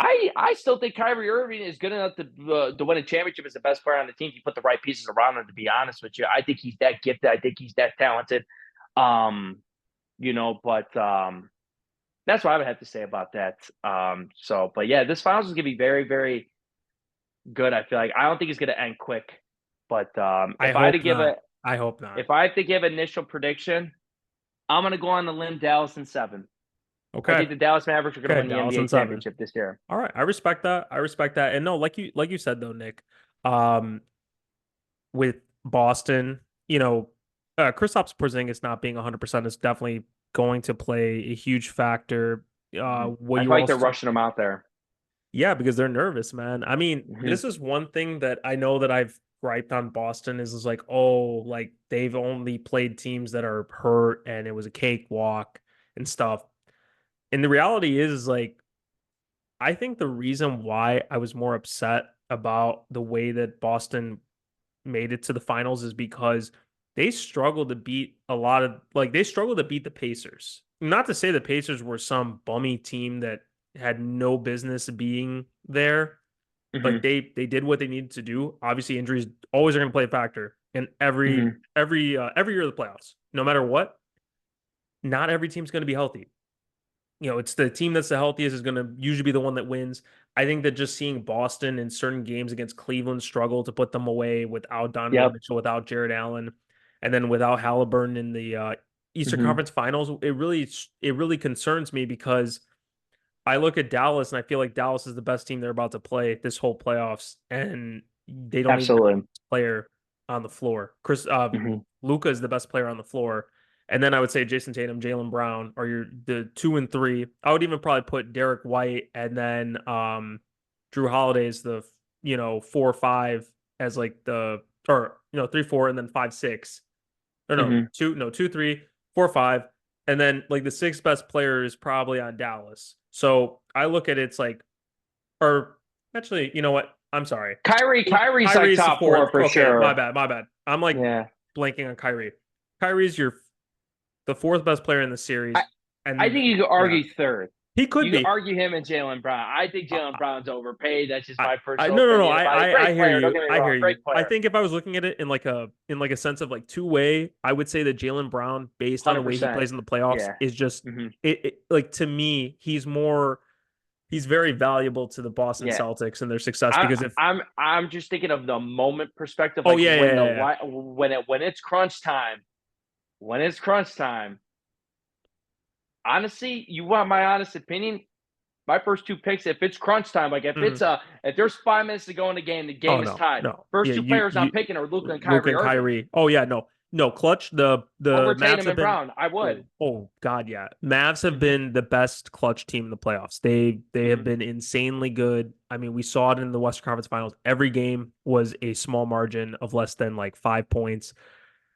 Speaker 2: I still think Kyrie Irving is good enough to win a championship as the best player on the team. If you put the right pieces around him, to be honest with you, I think he's that gifted. I think he's that talented. But that's what I would have to say about that. But yeah, this finals is gonna be very, very good. I feel like I don't think it's gonna end quick. But
Speaker 1: I
Speaker 2: if I had to
Speaker 1: hope
Speaker 2: give
Speaker 1: not.
Speaker 2: a
Speaker 1: I hope not.
Speaker 2: if I had to give initial prediction, I'm gonna go on the limb Dallas in 7. I
Speaker 1: Okay.
Speaker 2: think the Dallas Mavericks are gonna
Speaker 1: Okay.
Speaker 2: win the
Speaker 1: Dallas
Speaker 2: NBA
Speaker 1: in 7.
Speaker 2: championship this year.
Speaker 1: All right. I respect that. I respect that. And no, like you said though, Nick, um, with Boston, Kristaps Porzingis not being 100% is definitely going to play a huge factor. What
Speaker 2: I
Speaker 1: you
Speaker 2: feel like they're
Speaker 1: also,
Speaker 2: rushing them out there.
Speaker 1: yeah, because they're nervous, man. I mean,
Speaker 2: Mm-hmm.
Speaker 1: this is one thing that I know that I've griped on Boston is like, oh, like they've only played teams that are hurt and it was a cakewalk and stuff. And the reality is like, I think the reason why I was more upset about the way that Boston made it to the finals is because they struggled to beat they struggled to beat the Pacers. Not to say the Pacers were some bummy team that had no business being there. Like
Speaker 2: Mm-hmm.
Speaker 1: they did what they needed to do. Obviously, injuries always are going to play a factor in every
Speaker 2: Mm-hmm.
Speaker 1: every year of the playoffs. No matter what, not every team's going to be healthy. It's the team that's the healthiest is going to usually be the one that wins. I think that just seeing Boston in certain games against Cleveland struggle to put them away without Donovan
Speaker 2: Yep.
Speaker 1: Mitchell, without Jared Allen, and then without Halliburton in the Eastern
Speaker 2: Mm-hmm.
Speaker 1: Conference Finals, it really concerns me because I look at Dallas and I feel like Dallas is the best team they're about to play this whole playoffs, and they don't even have
Speaker 2: Absolutely.
Speaker 1: a player on the floor.
Speaker 2: Mm-hmm.
Speaker 1: Luka is the best player on the floor. And then I would say Jason Tatum, Jaylen Brown are the 2 and 3. I would even probably put Derek White and then Drew Holiday is the 4 or 5 as like the or 3 4 and then 5 6. Or no,
Speaker 2: Mm-hmm.
Speaker 1: 2 3 4 5. And then like the sixth best player is probably on Dallas. So I look at it's like or actually, you know what? I'm sorry.
Speaker 2: Kyrie's like
Speaker 1: Kyrie's the
Speaker 2: top 4
Speaker 1: fourth.
Speaker 2: for
Speaker 1: Okay, my
Speaker 2: sure.
Speaker 1: bad, my bad. I'm like
Speaker 2: Yeah.
Speaker 1: blanking on Kyrie. Kyrie's the fourth best player in the
Speaker 2: I,
Speaker 1: series.
Speaker 2: I
Speaker 1: And
Speaker 2: think you could
Speaker 1: yeah,
Speaker 2: argue third.
Speaker 1: he could
Speaker 2: You could
Speaker 1: be.
Speaker 2: argue him and Jaylen Brown. I think
Speaker 1: I,
Speaker 2: Jaylen Brown's overpaid. That's just
Speaker 1: I,
Speaker 2: my
Speaker 1: I
Speaker 2: personal
Speaker 1: no no no.
Speaker 2: opinion about it.
Speaker 1: I
Speaker 2: Great
Speaker 1: hear
Speaker 2: player. Don't
Speaker 1: you.
Speaker 2: get me
Speaker 1: I
Speaker 2: wrong.
Speaker 1: hear you.
Speaker 2: Great
Speaker 1: I
Speaker 2: player.
Speaker 1: think if I was looking at it in like a sense of like two-way, I would say that Jaylen Brown, based on the way he
Speaker 2: 100%.
Speaker 1: plays in the playoffs,
Speaker 2: Yeah.
Speaker 1: is just
Speaker 2: Mm-hmm.
Speaker 1: like to me, he's very valuable to the Boston
Speaker 2: Yeah.
Speaker 1: Celtics and their success
Speaker 2: I,
Speaker 1: because if
Speaker 2: I'm just thinking of the moment perspective,
Speaker 1: oh
Speaker 2: like
Speaker 1: yeah yeah
Speaker 2: when
Speaker 1: yeah, yeah.
Speaker 2: when it's crunch time. When it's crunch time, honestly, you want my honest opinion? My first 2 picks, if it's crunch time, like
Speaker 1: Mhm.
Speaker 2: if there's 5 minutes to go in the
Speaker 1: Oh
Speaker 2: game is
Speaker 1: no,
Speaker 2: tied.
Speaker 1: no.
Speaker 2: First
Speaker 1: Yeah,
Speaker 2: 2 players I'm picking are Luka and
Speaker 1: Luka
Speaker 2: Kyrie
Speaker 1: and
Speaker 2: Irving
Speaker 1: Kyrie. Oh yeah, no. No, clutch. The
Speaker 2: over
Speaker 1: Mavs
Speaker 2: Tatum
Speaker 1: have
Speaker 2: and
Speaker 1: been
Speaker 2: Brown. I would.
Speaker 1: oh god, yeah. Mavs have
Speaker 2: Mm-hmm.
Speaker 1: been the best clutch team in the playoffs. They have
Speaker 2: Mm-hmm.
Speaker 1: been insanely good. I mean, we saw it in the Western Conference Finals. Every game was a small margin of less than like 5 points.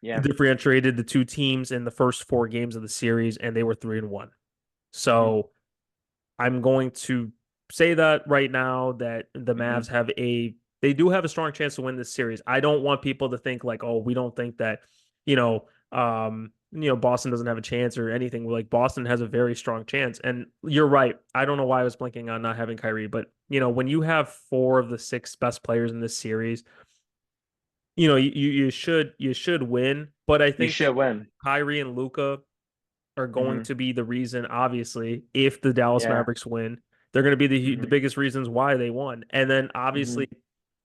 Speaker 2: Yeah.
Speaker 1: differentiated the two teams in the first 4 games of the series, and they were 3-1.
Speaker 2: Hmm.
Speaker 1: So I'm going to say that right now that the
Speaker 2: Hmm.
Speaker 1: Mavs they do have a strong chance to win this series. I don't want people to think like, oh, we don't think that, Boston doesn't have a chance or anything. Like Boston has a very strong chance. And you're right. I don't know why I was blinking on not having Kyrie, but when you have 4 of the 6 best players in this series, you should win. But I
Speaker 2: You
Speaker 1: think that
Speaker 2: should win.
Speaker 1: Kyrie and Luca are going
Speaker 2: Hmm.
Speaker 1: to be the reason, obviously, if the Dallas
Speaker 2: Yeah.
Speaker 1: Mavericks win, they're going to be the
Speaker 2: Hmm.
Speaker 1: biggest reasons why they won. And then
Speaker 2: Hmm.
Speaker 1: obviously,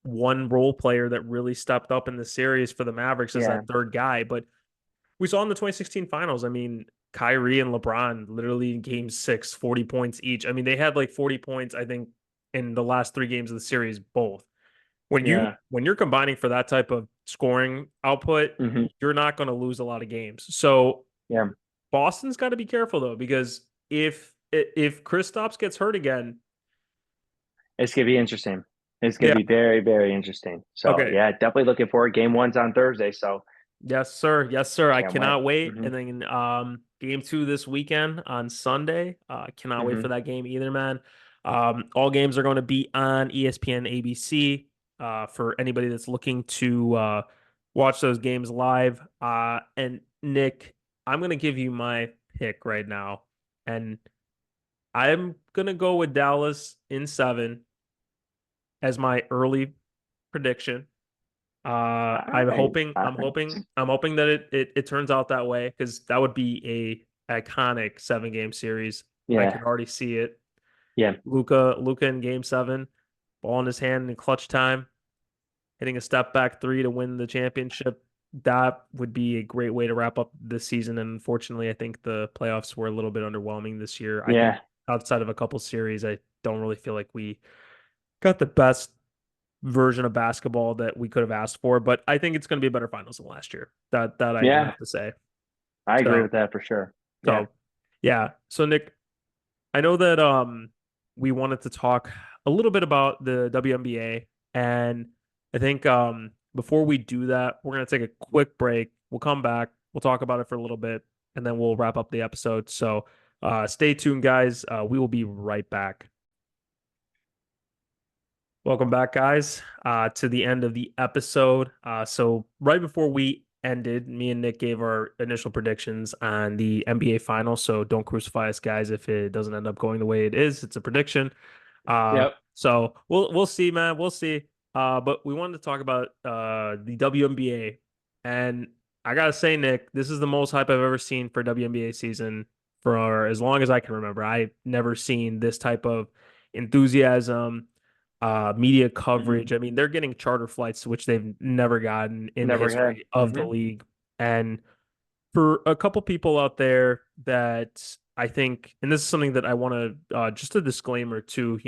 Speaker 1: one role player that really stepped up in the series for the Mavericks is
Speaker 2: Yeah.
Speaker 1: that third guy. But we saw in the 2016 finals, I mean, Kyrie and LeBron literally in game 6, 40 points each. I mean, they had like 40 points, I think, in the last 3 games of the series, both.
Speaker 2: Yeah.
Speaker 1: When you're combining for that type of scoring output,
Speaker 2: Hmm.
Speaker 1: you're not going to lose a lot of games. So
Speaker 2: Yeah.
Speaker 1: Boston's got to be careful though, because if Kristaps gets hurt again,
Speaker 2: It's gonna be interesting. It's gonna
Speaker 1: yeah,
Speaker 2: be very, very interesting. So
Speaker 1: okay,
Speaker 2: yeah, definitely looking forward. Game one's on Thursday, so
Speaker 1: yes sir, yes sir, I
Speaker 2: can't wait.
Speaker 1: cannot wait.
Speaker 2: Hmm.
Speaker 1: And then game 2 this weekend on Sunday, cannot wait for
Speaker 2: Hmm.
Speaker 1: that game either, man. All games are going to be on ESPN, ABC. For anybody that's looking to watch those games live. And Nick, I'm gonna give you my pick right now, and I'm gonna go with Dallas in 7 as my early prediction.
Speaker 2: All
Speaker 1: I'm
Speaker 2: right.
Speaker 1: hoping,
Speaker 2: All
Speaker 1: I'm
Speaker 2: right.
Speaker 1: hoping, I'm hoping that it turns out that way, because that would be a iconic 7 game series. I
Speaker 2: Yeah.
Speaker 1: can already see it.
Speaker 2: Yeah.
Speaker 1: Luca in game 7, ball in his hand in clutch time, hitting a step back three to win the championship. That would be a great way to wrap up this season. And unfortunately, I think the playoffs were a little bit underwhelming this year. I think
Speaker 2: Yeah.
Speaker 1: outside of a couple series, I don't really feel like we got the best version of basketball that we could have asked for, but I think it's going to be a better finals than last year. That I do
Speaker 2: Yeah.
Speaker 1: have to say.
Speaker 2: I agree
Speaker 1: So
Speaker 2: with that for sure. Yeah.
Speaker 1: so yeah. So Nick, I know that we wanted to talk a little bit about the WNBA, and I think before we do that, we're going to take a quick break. We'll come back. We'll talk about it for a little bit, and then we'll wrap up the episode. So stay tuned, guys. We will be right back. Welcome back, guys, to the end of the episode. So right before we ended, me and Nick gave our initial predictions on the NBA Finals. So don't crucify us, guys, if it doesn't end up going the way it is. It's a prediction.
Speaker 2: Yep.
Speaker 1: So we'll see, man. We'll see. But we wanted to talk about the WNBA, and I gotta say, Nick, this is the most hype I've ever seen for WNBA season for as long as I can remember. I've never seen this type of enthusiasm, media
Speaker 2: Hmm.
Speaker 1: coverage. I mean, they're getting charter flights, which they've never gotten in the
Speaker 2: Never had.
Speaker 1: history of the
Speaker 2: Hmm.
Speaker 1: league. And for a couple people out there that I think, and this is something that I want to just a disclaimer too,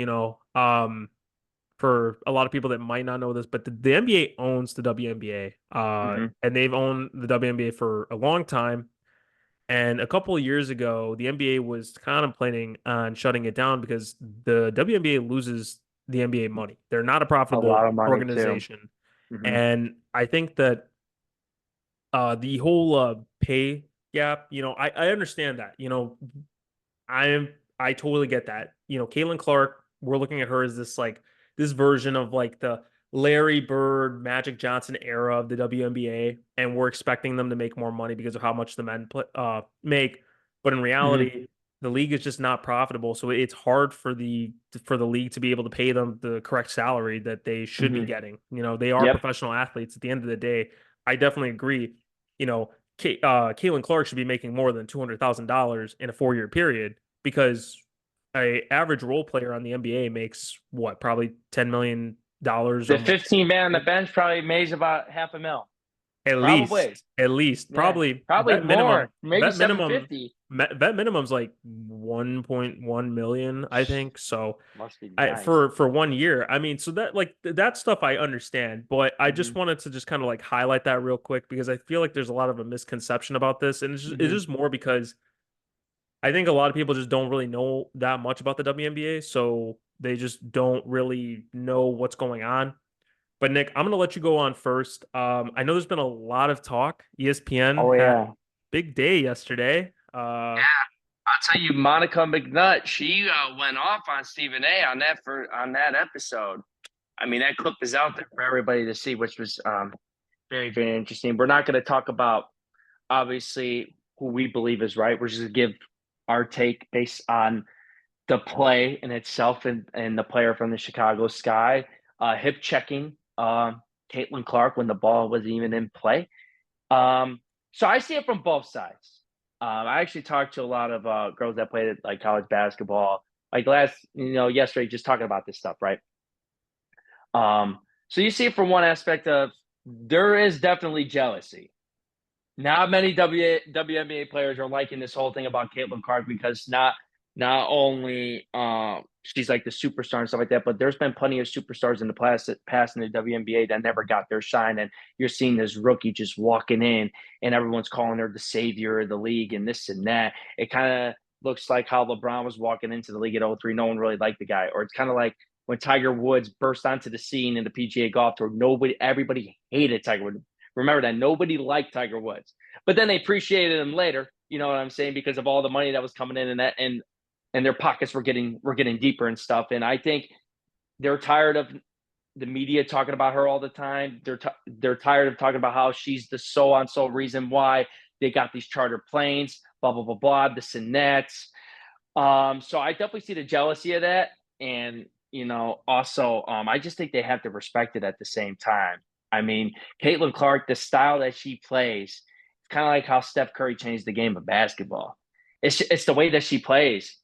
Speaker 1: for a lot of people that might not know this, but the NBA owns the WNBA,
Speaker 2: Hmm.
Speaker 1: and they've owned the WNBA for a long time. And a couple of years ago, the NBA was contemplating on shutting it down because the WNBA loses the NBA money. They're not a
Speaker 2: A
Speaker 1: profitable
Speaker 2: lot of money too.
Speaker 1: organization.
Speaker 2: Hmm.
Speaker 1: And I think that the whole pay gap, I understand that. I totally get that. Caitlin Clark, we're looking at her as this version of like the Larry Bird, Magic Johnson era of the WNBA, and we're expecting them to make more money because of how much the men make. But in
Speaker 2: Hmm.
Speaker 1: reality, the league is just not profitable, so it's hard for the league to be able to pay them the correct salary that they should be
Speaker 2: Hmm.
Speaker 1: getting. They are
Speaker 2: Yep.
Speaker 1: professional athletes. At the end of the day, I definitely agree. Caitlin Clark should be making more than $200,000 in a 4-year period, because a average role player on the NBA makes what, probably $10 million or
Speaker 2: The
Speaker 1: more.
Speaker 2: 15 man on the bench probably makes about half a mil.
Speaker 1: At
Speaker 2: Probably.
Speaker 1: least, at least,
Speaker 2: Yeah.
Speaker 1: probably
Speaker 2: Probably more. Maybe
Speaker 1: vet minimum,
Speaker 2: 750.
Speaker 1: vet minimum's like 1.1 million, I think. So
Speaker 2: Must be
Speaker 1: I
Speaker 2: nice.
Speaker 1: for 1 year. I mean, so that stuff I understand, but I
Speaker 2: Hmm.
Speaker 1: just wanted to just kind of like highlight that real quick, because I feel like there's a lot of a misconception about this, and it's
Speaker 2: Hmm.
Speaker 1: just more because I think a lot of people just don't really know that much about the WNBA, so they just don't really know what's going on. But Nick, I'm gonna let you go on first. I know there's been a lot of talk. ESPN
Speaker 2: Oh
Speaker 1: had
Speaker 2: yeah.
Speaker 1: big day yesterday.
Speaker 2: I'll tell you, Monica McNutt, she went off on Stephen A. On that episode. I mean, that clip is out there for everybody to see, which was very, very interesting. We're not going to talk about obviously who we believe is right. We're just going to give our take based on the play in itself and the player from the Chicago Sky, hip checking Caitlin Clark when the ball wasn't even in play. So I see it from both sides. I actually talked to a lot of girls that played like college basketball, like yesterday, just talking about this stuff, right? So you see it from one aspect of there is definitely jealousy. Not many WNBA players are liking this whole thing about Caitlin Clark because not only she's like the superstar and stuff like that, but there's been plenty of superstars in the past in the WNBA that never got their shine. And you're seeing this rookie just walking in and everyone's calling her the savior of the league and this and that. It kind of looks like how LeBron was walking into the league at 03. No one really liked the guy. Or it's kind of like when Tiger Woods burst onto the scene in the PGA Golf Tour. Everybody hated Tiger Woods. Remember that nobody liked Tiger Woods, but then they appreciated him later. You know what I'm saying? Because of all the money that was coming in and their pockets were getting deeper and stuff. And I think they're tired of the media talking about her all the time. They're tired of talking about how she's the so reason why they got these charter planes, blah blah blah blah, this and that. So I definitely see the jealousy of that, and also I just think they have to respect it at the same time. I mean, Caitlin Clark, the style that she plays, it's kind of like how Steph Curry changed the game of basketball. It's the way that she plays,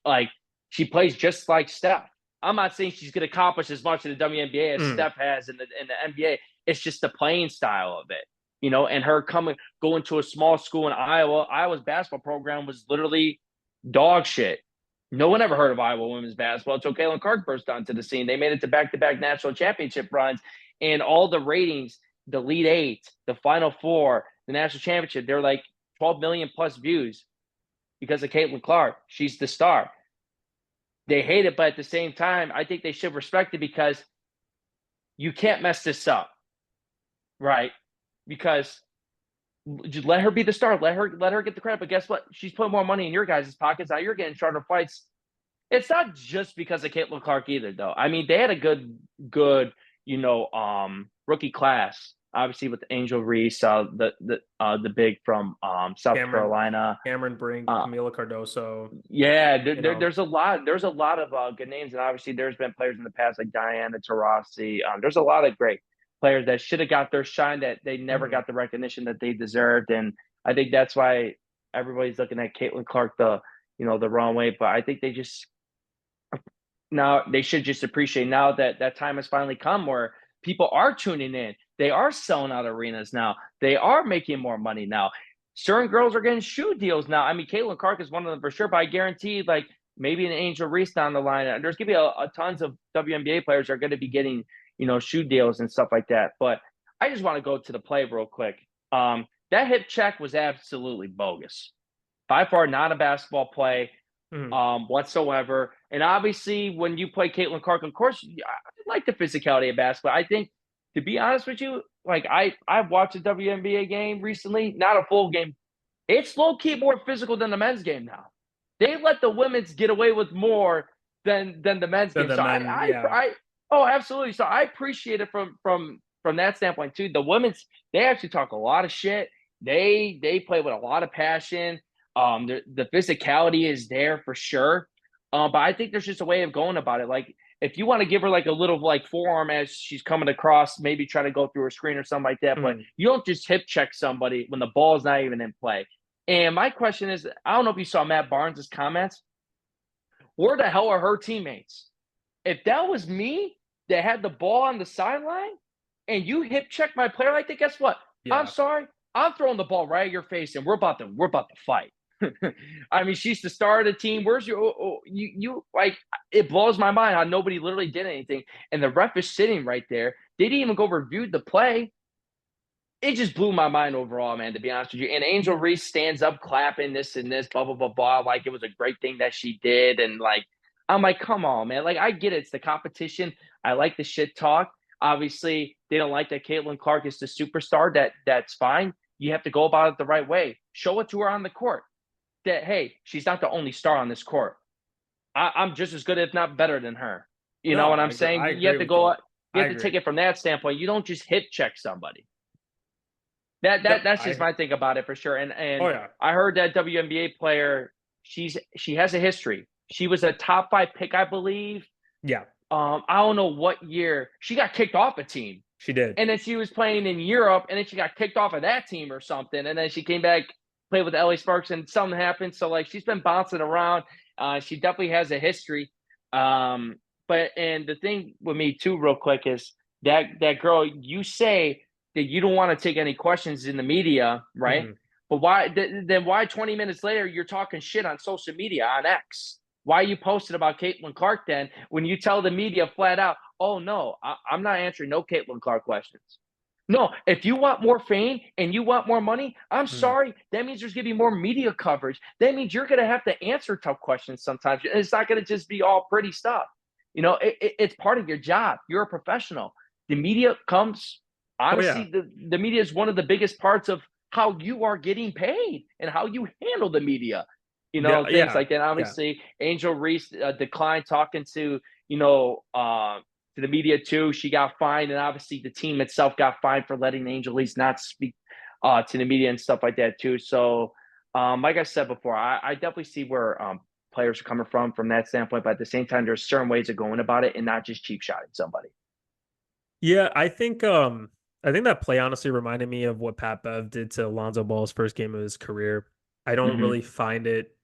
Speaker 2: like she plays just like Steph. I'm not saying she's going to accomplish as much in the WNBA as Steph has in the NBA. It's just the playing style of it, and her going to a small school in Iowa. Iowa's basketball program was literally dog shit. No one ever heard of Iowa women's basketball until Caitlin Clark burst onto the scene. They made it to back-to-back national championship runs, and all the ratings, the Elite Eight, the Final Four, the national championship, they're like 12 million plus views because of Caitlin Clark. She's the star. They hate it, but at the same time, I think they should respect it because you can't mess this up, right? Because just let her be the star. Let her get the credit. But guess what? She's putting more money in your guys' pockets. Now you're getting charter flights. It's not just because of Caitlin Clark either, though. I mean, they had a good, rookie class. Obviously, with Angel Reese, the big from South Carolina,
Speaker 1: Cameron Brink, Camila Cardoso.
Speaker 2: Yeah, there's a lot. There's a lot of good names, and obviously, there's been players in the past like Diana Taurasi. There's a lot of great players that should have got their shine that they never got the recognition that they deserved, and I think that's why everybody's looking at Caitlin Clark the wrong way. But I think they should just appreciate now that time has finally come where people are tuning in. They are selling out arenas now. They are making more money now. Certain girls are getting shoe deals now. I mean, Caitlin Clark is one of them for sure, but I guarantee like maybe an Angel Reese down the line. There's going to be a tons of WNBA players are going to be getting, shoe deals and stuff like that. But I just want to go to the play real quick. That hip check was absolutely bogus. By far not a basketball play whatsoever. And obviously, when you play Caitlin Clark, of course, I like the physicality of basketball. I think, to be honest with you, like I've watched a WNBA game recently, not a full game. It's low-key more physical than the men's game now. They let the women's get away with more than the men's game. Oh, absolutely. So I appreciate it from that standpoint too. The women's, they actually talk a lot of shit. They play with a lot of passion. The physicality is there for sure. But I think there's just a way of going about it. Like, if you want to give her like a little like forearm as she's coming across, maybe try to go through her screen or something like that. But you don't just hip check somebody when the ball's not even in play. And my question is, I don't know if you saw Matt Barnes' comments. Where the hell are her teammates? If that was me that had the ball on the sideline and you hip check my player like that, guess what? Yeah. I'm sorry. I'm throwing the ball right at your face and we're about to fight. I mean, she's the star of the team. Where's you like, it blows my mind how nobody literally did anything. And the ref is sitting right there. They didn't even go review the play. It just blew my mind overall, man, to be honest with you. And Angel Reese stands up clapping this and this, blah, blah, blah, blah. Like it was a great thing that she did. And like, I'm like, come on, man. Like, I get it. It's the competition. I like the shit talk. Obviously, they don't like that Caitlin Clark is the superstar. That's fine. You have to go about it the right way. Show it to her on the court that, hey, she's not the only star on this court. I'm just as good, if not better than her. You know
Speaker 1: No,
Speaker 2: what I'm saying?
Speaker 1: I
Speaker 2: You
Speaker 1: agree
Speaker 2: have to
Speaker 1: with you.
Speaker 2: go. You
Speaker 1: I
Speaker 2: have to take
Speaker 1: agree.
Speaker 2: it from that standpoint. You don't just hit check somebody.
Speaker 1: Yep.
Speaker 2: That's just my thing about it for sure.
Speaker 1: Oh
Speaker 2: And
Speaker 1: yeah.
Speaker 2: I heard that WNBA player, she has a history. She was a top 5 pick, I believe.
Speaker 1: Yeah,
Speaker 2: I don't know what year she got kicked off a team,
Speaker 1: she did.
Speaker 2: and then she was playing in Europe, and then she got kicked off of that team or something, and then she came back, played with the LA Sparks, and something happened. So like she's been bouncing around. She definitely has a history. But and the thing with me too, real quick, is that girl. You say that you don't want to take any questions in the media, right?
Speaker 1: Mhm.
Speaker 2: But why then? Why 20 minutes later you're talking shit on social media on X? Why you posted about Caitlin Clark then when you tell the media flat out, oh no, I'm not answering no Caitlin Clark questions. No, if you want more fame and you want more money, I'm
Speaker 1: Mhm.
Speaker 2: sorry. That means there's going to be more media coverage. That means you're going to have to answer tough questions sometimes. It's not going to just be all pretty stuff. It's part of your job. You're a professional. The media comes,
Speaker 1: Oh yeah.
Speaker 2: honestly, the media is one of the biggest parts of how you are getting paid and how you handle the media,
Speaker 1: Yeah,
Speaker 2: things
Speaker 1: yeah,
Speaker 2: like that.
Speaker 1: yeah.
Speaker 2: Obviously, Angel Reese declined talking to the media too. She got fined, and obviously the team itself got fined for letting Angel Reese not speak to the media and stuff like that too. So, like I said before, I definitely see where players are coming from that standpoint, but at the same time, there's certain ways of going about it and not just cheap shotting somebody.
Speaker 1: Yeah, I think that play honestly reminded me of what Pat Bev did to Lonzo Ball's first game of his career. I don't
Speaker 2: Mm-hmm.
Speaker 1: really find it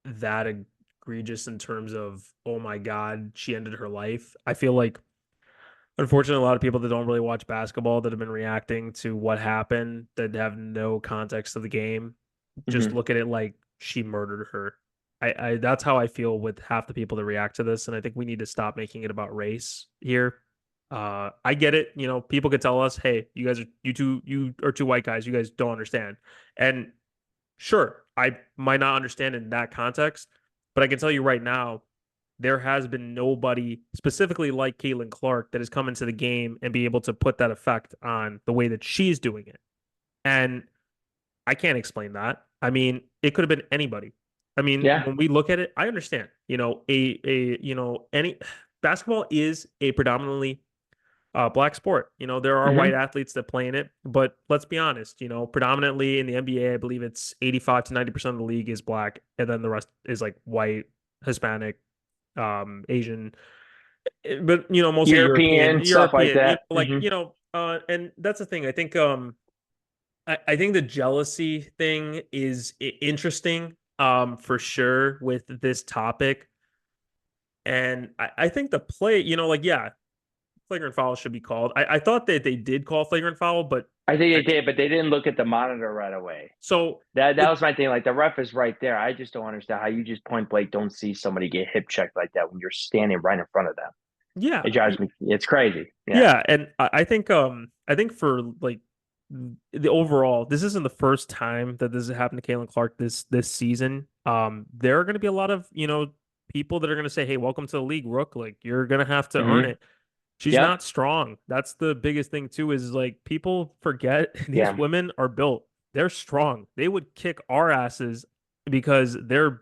Speaker 1: that egregious in terms of, oh my God, she ended her life. I feel like, unfortunately, a lot of people that don't really watch basketball that have been reacting to what happened that have no context of the game just
Speaker 2: Mm-hmm.
Speaker 1: look at it like she murdered her. I that's how I feel with half the people that react to this, and I think we need to stop making it about race here. I get it. People could tell us, "Hey, you are two white guys. You guys don't understand." And sure, I might not understand in that context, but I can tell you right now, there has been nobody specifically like Caitlin Clark that has come into the game and be able to put that effect on the way that she's doing it. And I can't explain that. I mean, it could have been anybody. I mean,
Speaker 2: Yeah.
Speaker 1: when we look at it, I understand. Any basketball is a predominantly black sport. There are white
Speaker 2: Mm-hmm.
Speaker 1: athletes that play in it, but let's be honest. Predominantly in the NBA, I believe it's 85 to 90% of the league is black, and then the rest is like white, Hispanic, Asian, but mostly European,
Speaker 2: European stuff like that. Mm-hmm.
Speaker 1: and that's the thing. I think I think the jealousy thing is interesting, for sure with this topic. And I think the play, yeah, flagrant foul should be called. I thought that they did call flagrant foul, but
Speaker 2: I think they
Speaker 1: I,
Speaker 2: did, but they didn't look at the monitor right away.
Speaker 1: so
Speaker 2: That
Speaker 1: it,
Speaker 2: was my thing. Like the ref is right there. I just don't understand how you just point blank don't see somebody get hip checked like that when you're standing right in front of them. It
Speaker 1: yeah,
Speaker 2: drives me. It's crazy. Yeah.
Speaker 1: yeah, and I think for like the overall, this isn't the first time that this has happened to Caitlin Clark this season. There are going to be a lot of people that are going to say, "Hey, welcome to the league, Rook. Like you're going to have to earn
Speaker 2: Mm-hmm.
Speaker 1: it." She's
Speaker 2: Yep.
Speaker 1: not strong. That's the biggest thing too. Is like people forget these
Speaker 2: Yeah.
Speaker 1: women are built. They're strong. They would kick our asses because they're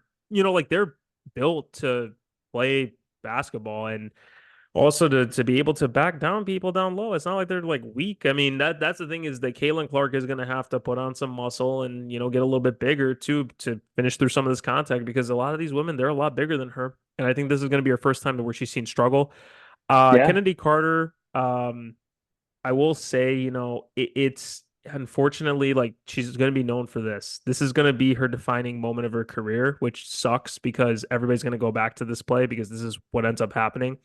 Speaker 1: built to play basketball and also to be able to back down people down low. It's not like they're like weak. I mean, that's the thing is that Caitlin Clark is going to have to put on some muscle and get a little bit bigger too to finish through some of this contact because a lot of these women they're a lot bigger than her. And I think this is going to be her first time to where she's seen struggle.
Speaker 2: Yeah.
Speaker 1: Kennedy Carter, I will say, it's unfortunately like she's going to be known for this. This is going to be her defining moment of her career, which sucks because everybody's going to go back to this play because this is what ends up happening.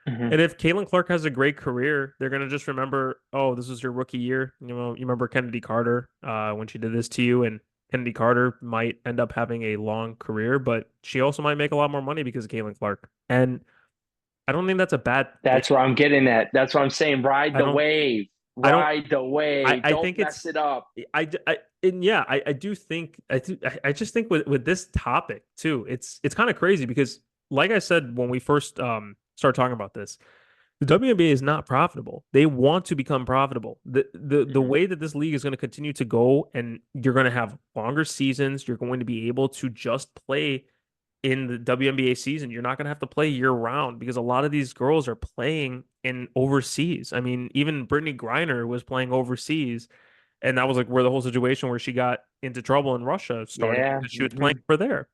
Speaker 2: Mm-hmm.
Speaker 1: And if Caitlin Clark has a great career, they're gonna just remember, oh, this was your rookie year. You remember Kennedy Carter when she did this to you, and Kennedy Carter might end up having a long career, but she also might make a lot more money because of Caitlin Clark. And I don't think that's a bad thing.
Speaker 2: That's where I'm getting at. That's what I'm saying. Ride
Speaker 1: I
Speaker 2: the
Speaker 1: don't,
Speaker 2: wave.
Speaker 1: I don't,
Speaker 2: Ride the wave.
Speaker 1: I
Speaker 2: Don't
Speaker 1: think
Speaker 2: mess
Speaker 1: it's,
Speaker 2: it up.
Speaker 1: and yeah, I do think, I just think with this topic too, it's kind of crazy because, like I said when we first started talking about this. The WNBA is not profitable. They want to become profitable. The
Speaker 2: Mhm.
Speaker 1: way that this league is going to continue to go, and you're going to have longer seasons, you're going to be able to just play in the WNBA season. You're not going to have to play year round because a lot of these girls are playing in overseas. I mean, even Brittany Griner was playing overseas, and that was like where the whole situation where she got into trouble in Russia started
Speaker 2: Yeah.
Speaker 1: because she was playing
Speaker 2: Mhm.
Speaker 1: for there.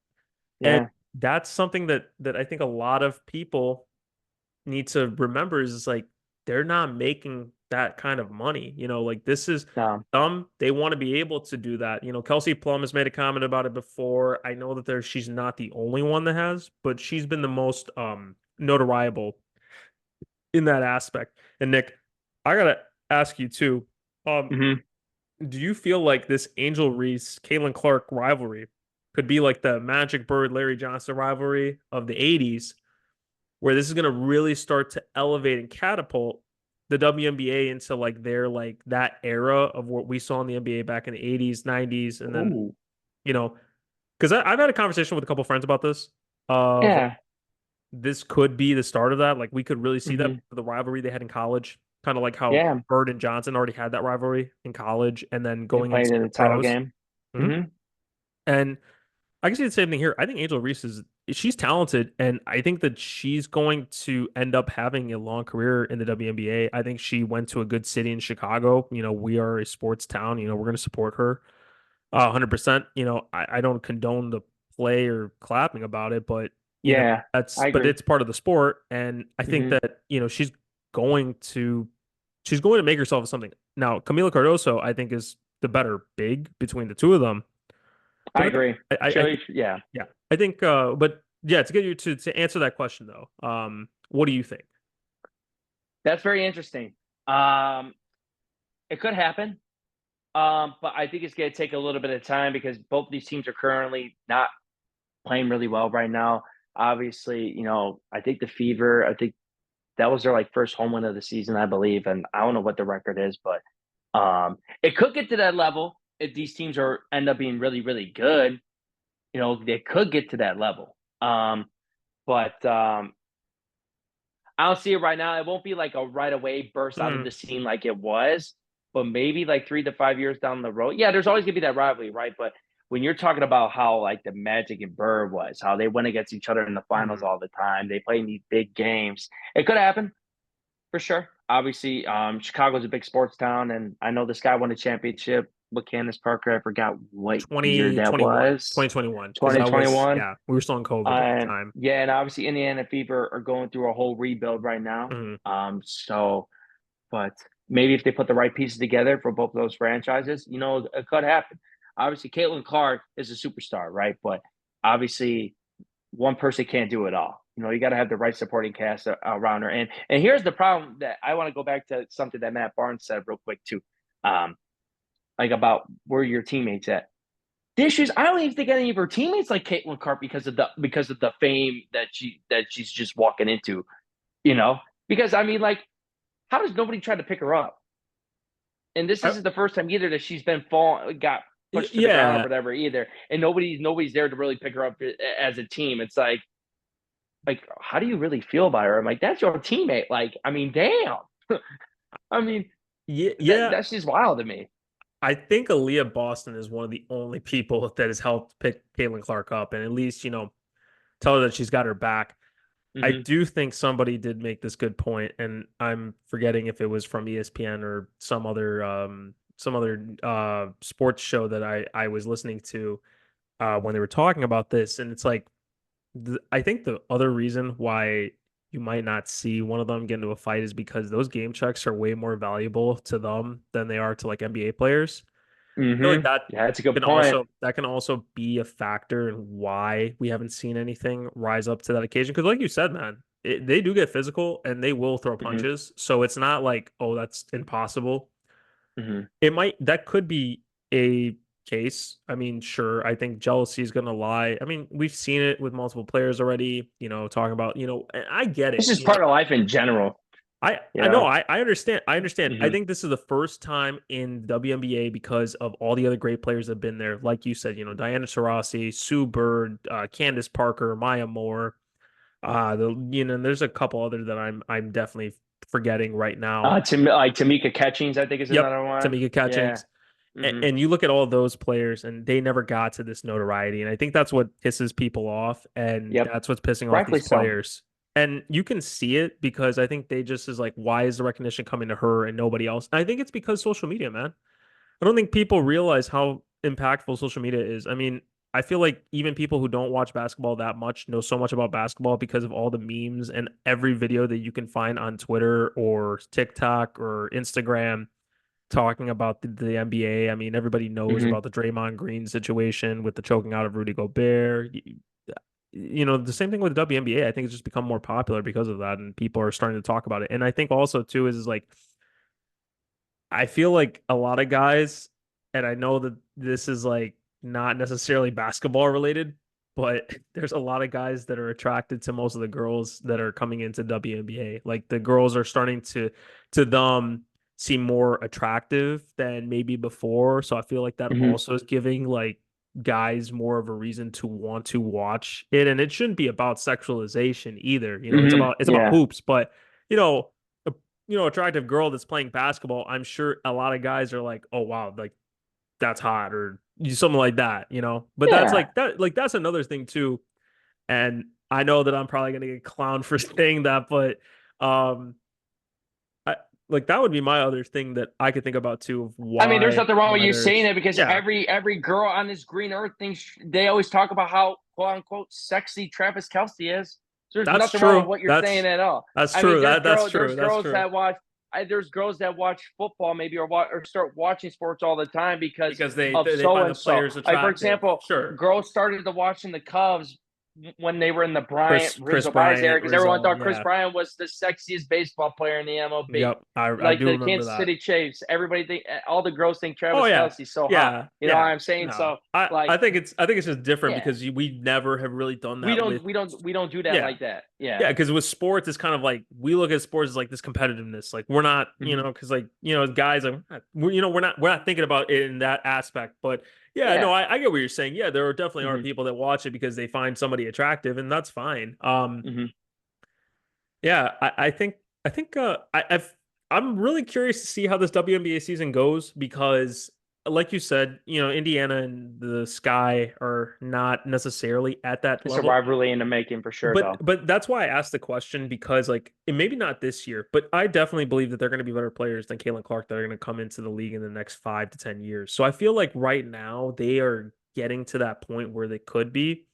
Speaker 1: And
Speaker 2: Yeah.
Speaker 1: that's something that I think a lot of people need to remember is like they're not making that kind of money. Like this is
Speaker 2: No.
Speaker 1: they want to be able to do that. Kelsey Plum has made a comment about it before. I know that she's not the only one that has, but she's been the most notoriable in that aspect. And Nick, I gotta ask you too. Um,
Speaker 2: Mhm.
Speaker 1: do you feel like this Angel Reese, Caitlin Clark rivalry could be like the Magic Bird, Larry Johnson rivalry of the 80s, where this is going to really start to elevate and catapult the WNBA into like their like that era of what we saw in the NBA back in the 80s, 90s, and then
Speaker 2: Ooh.
Speaker 1: you know, because I've had a conversation with a couple friends about this. Of
Speaker 2: Yeah.
Speaker 1: this could be the start of that. Like we could really see that
Speaker 2: Mhm.
Speaker 1: the rivalry they had in college, kind of like how
Speaker 2: Yeah.
Speaker 1: Bird and Johnson already had that rivalry in college, and then
Speaker 2: They
Speaker 1: going
Speaker 2: played
Speaker 1: into
Speaker 2: in
Speaker 1: the
Speaker 2: the title
Speaker 1: pros.
Speaker 2: game.
Speaker 1: Mhm.
Speaker 2: Mhm.
Speaker 1: And I can see the same thing here. I think Angel Reese she's talented, and I think that she's going to end up having a long career in the WNBA. I think she went to a good city in Chicago. We are a sports town. We're going to support her 100%. I don't condone the play or clapping about it, but
Speaker 2: Yeah. I agree.
Speaker 1: it's part of the sport, and I think
Speaker 2: Mhm.
Speaker 1: that going to she's going to make herself something. Now, Camila Cardoso, I think, is the better big between the two of them.
Speaker 2: I
Speaker 1: But
Speaker 2: agree.
Speaker 1: I
Speaker 2: Chili.
Speaker 1: think,
Speaker 2: Yeah.
Speaker 1: yeah, I think, but yeah, to get you to answer that question though, what do you think?
Speaker 2: That's very interesting. It could happen. But I think it's going to take a little bit of time because both of these teams are currently not playing really well right now. Obviously, I think the Fever, I think that was their like first home win of the season, I believe, and I don't know what the record is, but it could get to that level if these teams are end up being really, really good. They could get to that level. But I don't see it right now. It won't be like a right away burst out of
Speaker 1: Mm,
Speaker 2: the scene like it was, but maybe like 3 to 5 years down the road. Yeah, there's always gonna be that rivalry, right? But when you're talking about how like the Magic and Bird was, how they went against each other in the finals
Speaker 1: mm.
Speaker 2: all the time, they play in these big games. It could happen for sure. Obviously, Chicago's a big sports town, and I know this guy won a championship with Candace Parker. I forgot what year that
Speaker 1: 2021,
Speaker 2: was.
Speaker 1: because I was,
Speaker 2: 2021.
Speaker 1: yeah, we were still in COVID at the
Speaker 2: And
Speaker 1: time.
Speaker 2: yeah, and obviously Indiana Fever are going through a whole rebuild right now.
Speaker 1: Mm.
Speaker 2: But maybe if they put the right pieces together for both of those franchises, it could happen. Obviously, Caitlin Clark is a superstar, right? But obviously, one person can't do it all. You got to have the right supporting cast around her. And here's the problem that I want to go back to something that Matt Barnes said real quick too, um, like about where your teammates at. The issue is I don't even think any of her teammates like Caitlin Clark because of the fame that she's just walking into. You know, because I mean, like, how does nobody try to pick her up? And this
Speaker 1: I,
Speaker 2: isn't the first time either that she's been got pushed to the ground or
Speaker 1: yeah,
Speaker 2: whatever either, and nobody's there to really pick her up as a team. It's like how do you really feel about her? I'm like, that's your teammate. Like, I mean, damn. I mean,
Speaker 1: yeah,
Speaker 2: that
Speaker 1: yeah.
Speaker 2: that's just wild to me.
Speaker 1: I think Aaliyah Boston is one of the only people that has helped pick Caitlin Clark up, and at least tell her that she's got her back. I
Speaker 2: Hmm.
Speaker 1: do think somebody did make this good point, and I'm forgetting if it was from ESPN or some other sports show that I was listening to when they were talking about this, and it's like I think the other reason why you might not see one of them get into a fight is because those game checks are way more valuable to them than they are to like NBA players. I feel like
Speaker 2: Hmm.
Speaker 1: that
Speaker 2: Yeah, that's a good
Speaker 1: can
Speaker 2: point.
Speaker 1: also be a factor in why we haven't seen anything rise up to that occasion. Because, like you said, man, they do get physical and they will throw
Speaker 2: Hmm.
Speaker 1: punches. So it's not like, oh, that's impossible.
Speaker 2: Hmm.
Speaker 1: That could be a case. I mean, sure, I think jealousy is going to lie. I mean, we've seen it with multiple players already, talking about, and I get
Speaker 2: It's
Speaker 1: it.
Speaker 2: just part of life in general. You
Speaker 1: I know
Speaker 2: know.
Speaker 1: I understand. I understand. I
Speaker 2: Hmm.
Speaker 1: think this is the first time in WNBA because of all the other great players that have been there. Like you said, Diana Taurasi, Sue Bird, Candace Parker, Maya Moore. There's a couple other that I'm definitely forgetting right now.
Speaker 2: Like Tamika Catchings, I think is
Speaker 1: Yep,
Speaker 2: another one.
Speaker 1: Tamika
Speaker 2: Yeah.
Speaker 1: Catchings.
Speaker 2: Hmm.
Speaker 1: And you look at all those players, and they never got to this notoriety. And I think that's what pisses people off, and
Speaker 2: Yep.
Speaker 1: that's what's pissing off
Speaker 2: Rightfully
Speaker 1: these
Speaker 2: so.
Speaker 1: players. And you can see it because I think they just is like, why is the recognition coming to her and nobody else? And I think it's because social media, man. I don't think people realize how impactful social media is. I mean, I feel like even people who don't watch basketball that much know so much about basketball because of all the memes and every video that you can find on Twitter or TikTok or Instagram talking about the NBA. I mean, everybody knows
Speaker 2: Hmm.
Speaker 1: about the Draymond Green situation with the choking out of Rudy Gobert. The same thing with the WNBA. I think it's just become more popular because of that, and people are starting to talk about it. And I think also too is like I feel like a lot of guys, and I know that this is like not necessarily basketball related, but there's a lot of guys that are attracted to most of the girls that are coming into WNBA. Like the girls are starting to them seem more attractive than maybe before. So I feel like that
Speaker 2: Hmm.
Speaker 1: also is giving like guys more of a reason to want to watch it. And it shouldn't be about sexualization either. It's
Speaker 2: Hmm.
Speaker 1: about
Speaker 2: Yeah.
Speaker 1: hoops, but you know, attractive girl that's playing basketball, I'm sure a lot of guys are like, oh wow, like that's hot or something like that. But that's
Speaker 2: Yeah.
Speaker 1: like that's another thing too. And I know that I'm probably gonna get clowned for saying that, but um I like that would be my other thing that I could think about too of
Speaker 2: I mean, there's
Speaker 1: why
Speaker 2: nothing wrong with
Speaker 1: why
Speaker 2: you saying
Speaker 1: there's
Speaker 2: it because
Speaker 1: yeah,
Speaker 2: every girl on this green earth thinks they always talk about how quote unquote sexy Travis Kelsey is. So there's
Speaker 1: that's
Speaker 2: nothing wrong with
Speaker 1: true.
Speaker 2: what you're saying at all.
Speaker 1: That's
Speaker 2: I mean,
Speaker 1: true. That's true.
Speaker 2: there's
Speaker 1: That's
Speaker 2: girls
Speaker 1: true.
Speaker 2: that watch there's girls that watch football maybe or start watching sports all the time because
Speaker 1: Because they
Speaker 2: of
Speaker 1: they
Speaker 2: so
Speaker 1: find the
Speaker 2: and so.
Speaker 1: players
Speaker 2: Like for
Speaker 1: attractive.
Speaker 2: example,
Speaker 1: Sure.
Speaker 2: girls started to watching the Cubs when they were in the Bryant
Speaker 1: Chris
Speaker 2: Rizzo Bias era
Speaker 1: Bryant,
Speaker 2: because everyone
Speaker 1: Rizzo,
Speaker 2: thought Chris
Speaker 1: yeah.
Speaker 2: Bryant was the sexiest baseball player in the MLB.
Speaker 1: Yep. I
Speaker 2: Like
Speaker 1: do
Speaker 2: the
Speaker 1: remember
Speaker 2: Kansas
Speaker 1: that.
Speaker 2: City Chiefs, everybody think all the girls think
Speaker 1: Oh
Speaker 2: Travis
Speaker 1: yeah.
Speaker 2: Kelsey's so hot.
Speaker 1: Yeah.
Speaker 2: You know what
Speaker 1: Yeah.
Speaker 2: I'm saying?
Speaker 1: No.
Speaker 2: So
Speaker 1: I
Speaker 2: like,
Speaker 1: I think it's just different
Speaker 2: yeah,
Speaker 1: because we never have really done
Speaker 2: we
Speaker 1: that
Speaker 2: don't
Speaker 1: with
Speaker 2: we don't we don't do that
Speaker 1: yeah.
Speaker 2: like that. Yeah.
Speaker 1: Yeah, because with sports, it's kind of like we look at sports as like this competitiveness. Like we're not,
Speaker 2: Hmm.
Speaker 1: because like as guys, like we're not thinking about it in that aspect. But yeah, no,
Speaker 2: Yeah.
Speaker 1: I get what you're saying. Yeah, there definitely are
Speaker 2: Hmm.
Speaker 1: people that watch it because they find somebody attractive, and that's fine.
Speaker 2: Hmm.
Speaker 1: Yeah, I think I'm really curious to see how this WNBA season goes because like you said, Indiana and the Sky are not necessarily at that
Speaker 2: It's a
Speaker 1: level.
Speaker 2: rivalry in the making for sure,
Speaker 1: But
Speaker 2: though.
Speaker 1: but that's why I asked the question because like it maybe not this year, but I definitely believe that they're going to be better players than Caitlin Clark that are going to come into the league in the next 5 to 10 years. So I feel like right now they are getting to that point where they could be.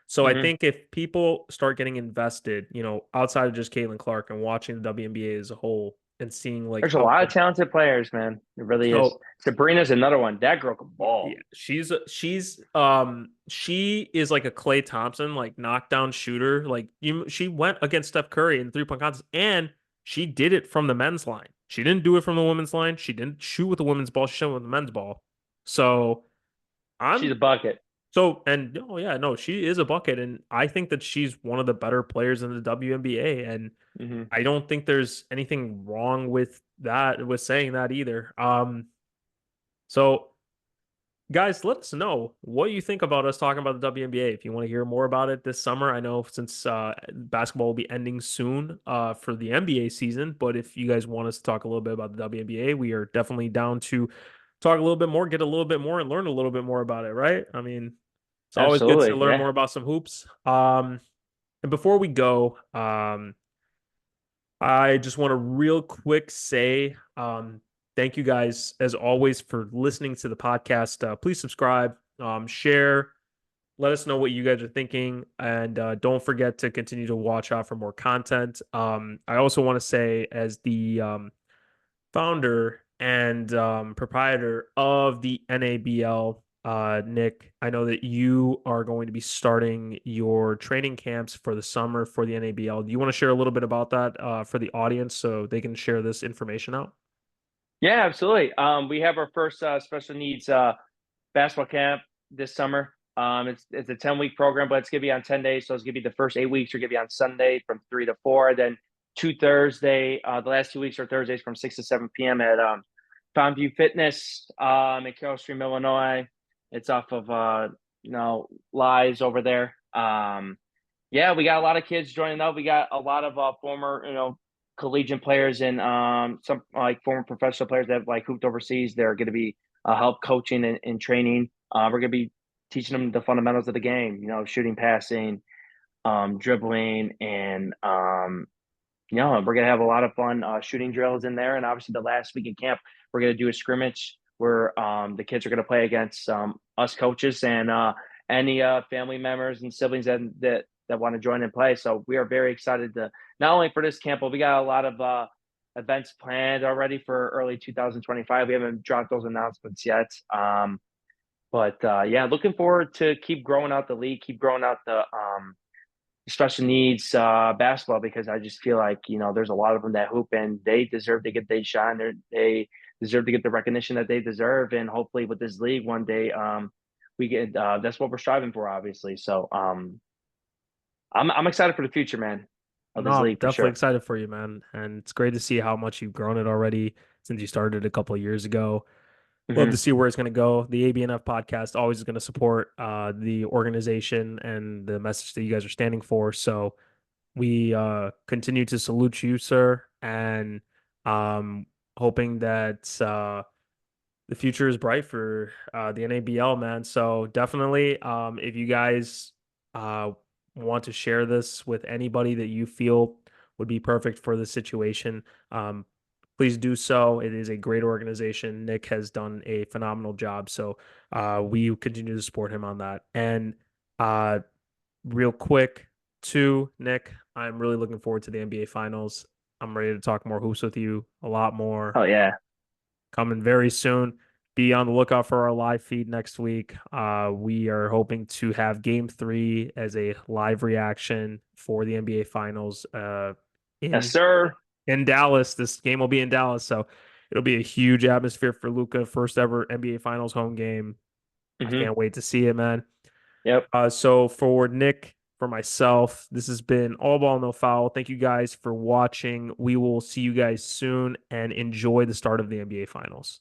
Speaker 1: So I
Speaker 2: Hmm.
Speaker 1: think if people start getting invested, outside of just Caitlin Clark and watching the WNBA as a whole and seeing like
Speaker 2: There's a
Speaker 1: how
Speaker 2: lot of
Speaker 1: good.
Speaker 2: talented players, man. It really is.
Speaker 1: So
Speaker 2: Sabrina's another one. That girl can
Speaker 1: yeah,
Speaker 2: ball.
Speaker 1: she is like a Clay Thompson like knockdown shooter. Like she went against Steph Curry in 3-point contest and she did it from the men's line. She didn't do it from the women's line. She didn't shoot with the women's ball. She shot with the men's ball. So
Speaker 2: She's
Speaker 1: I'm
Speaker 2: a bucket.
Speaker 1: and oh yeah, no, she is a bucket and I think that she's one of the better players in the WNBA and
Speaker 2: Hmm.
Speaker 1: I don't think there's anything wrong with that with saying that either. So guys, let us know what you think about us talking about the WNBA. If you want to hear more about it this summer, I know since basketball will be ending soon for the NBA season, but if you guys want us to talk a little bit about the WNBA, we are definitely down to talk a little bit more, get a little bit more, and learn a little bit more about it, right? I mean, it's always good to
Speaker 2: Absolutely.
Speaker 1: learn
Speaker 2: Yeah.
Speaker 1: more about some hoops. And before we go, I just want to real quick say thank you guys, as always, for listening to the podcast. Please subscribe, share, let us know what you guys are thinking, and don't forget to continue to watch out for more content. I also want to say, as the founder and proprietor of the NABL, Nick, I know that you are going to be starting your training camps for the summer for the NABL. Do you want to share a little bit about that for the audience so they can share this information out?
Speaker 2: Yeah, absolutely. We have our first special needs basketball camp this summer. It's a 10-week program, but it's gonna be on 10 days. So it's gonna be the first 8 weeks are gonna be on Sunday from 3 to 4. Then two Thursday, the last 2 weeks are Thursdays from 6 to 7 p.m. at Fountain Fitness in Carroll Stream, Illinois. It's off of Lies over there. Yeah, we got a lot of kids joining up. We got a lot of former, collegiate players and some like former professional players that have like hooped overseas. They're going to be help coaching and training. We're going to be teaching them the fundamentals of the game. Shooting, passing, dribbling, and we're gonna have a lot of fun shooting drills in there. And obviously, the last week in camp, we're gonna do a scrimmage where the kids are gonna play against us coaches and any family members and siblings that want to join and play. So we are very excited to not only for this camp, but we got a lot of events planned already for early 2025. We haven't dropped those announcements yet. But yeah, looking forward to keep growing out the league, keep growing out the special needs basketball, because I just feel like there's a lot of them that hoop and they deserve to get their shine. They deserve to get the recognition that they deserve, and hopefully with this league one day, we get that's what we're striving for, obviously. So I'm excited for the future, man, of
Speaker 1: No,
Speaker 2: this
Speaker 1: I'm
Speaker 2: league for
Speaker 1: definitely
Speaker 2: sure.
Speaker 1: excited for you, man. And it's great to see how much you've grown it already since you started a couple of years ago. Love to
Speaker 2: Hmm.
Speaker 1: see where it's going to go. The ABNF podcast always is going to support the organization and the message that you guys are standing for. So we continue to salute you, sir, and um, hoping that the future is bright for the NABL, man. So definitely, if you guys uh, want to share this with anybody that you feel would be perfect for the situation, um, please do so. It is a great organization. Nick has done a phenomenal job, so we continue to support him on that. And uh, real quick, too, Nick, I'm really looking forward to the NBA Finals. I'm ready to talk more hoops with you, a lot more
Speaker 2: Oh yeah,
Speaker 1: coming very soon. Be on the lookout for our live feed next week. We are hoping to have game 3 as a live reaction for the NBA Finals
Speaker 2: yes,
Speaker 1: in
Speaker 2: sir.
Speaker 1: in Dallas. This game will be in Dallas, so it'll be a huge atmosphere for Luca. First ever NBA Finals home game. I
Speaker 2: Hmm.
Speaker 1: can't wait to see it, man.
Speaker 2: Yep.
Speaker 1: So for Nick, for myself, this has been All Ball No Foul. Thank you guys for watching. We will see you guys soon and enjoy the start of the NBA Finals.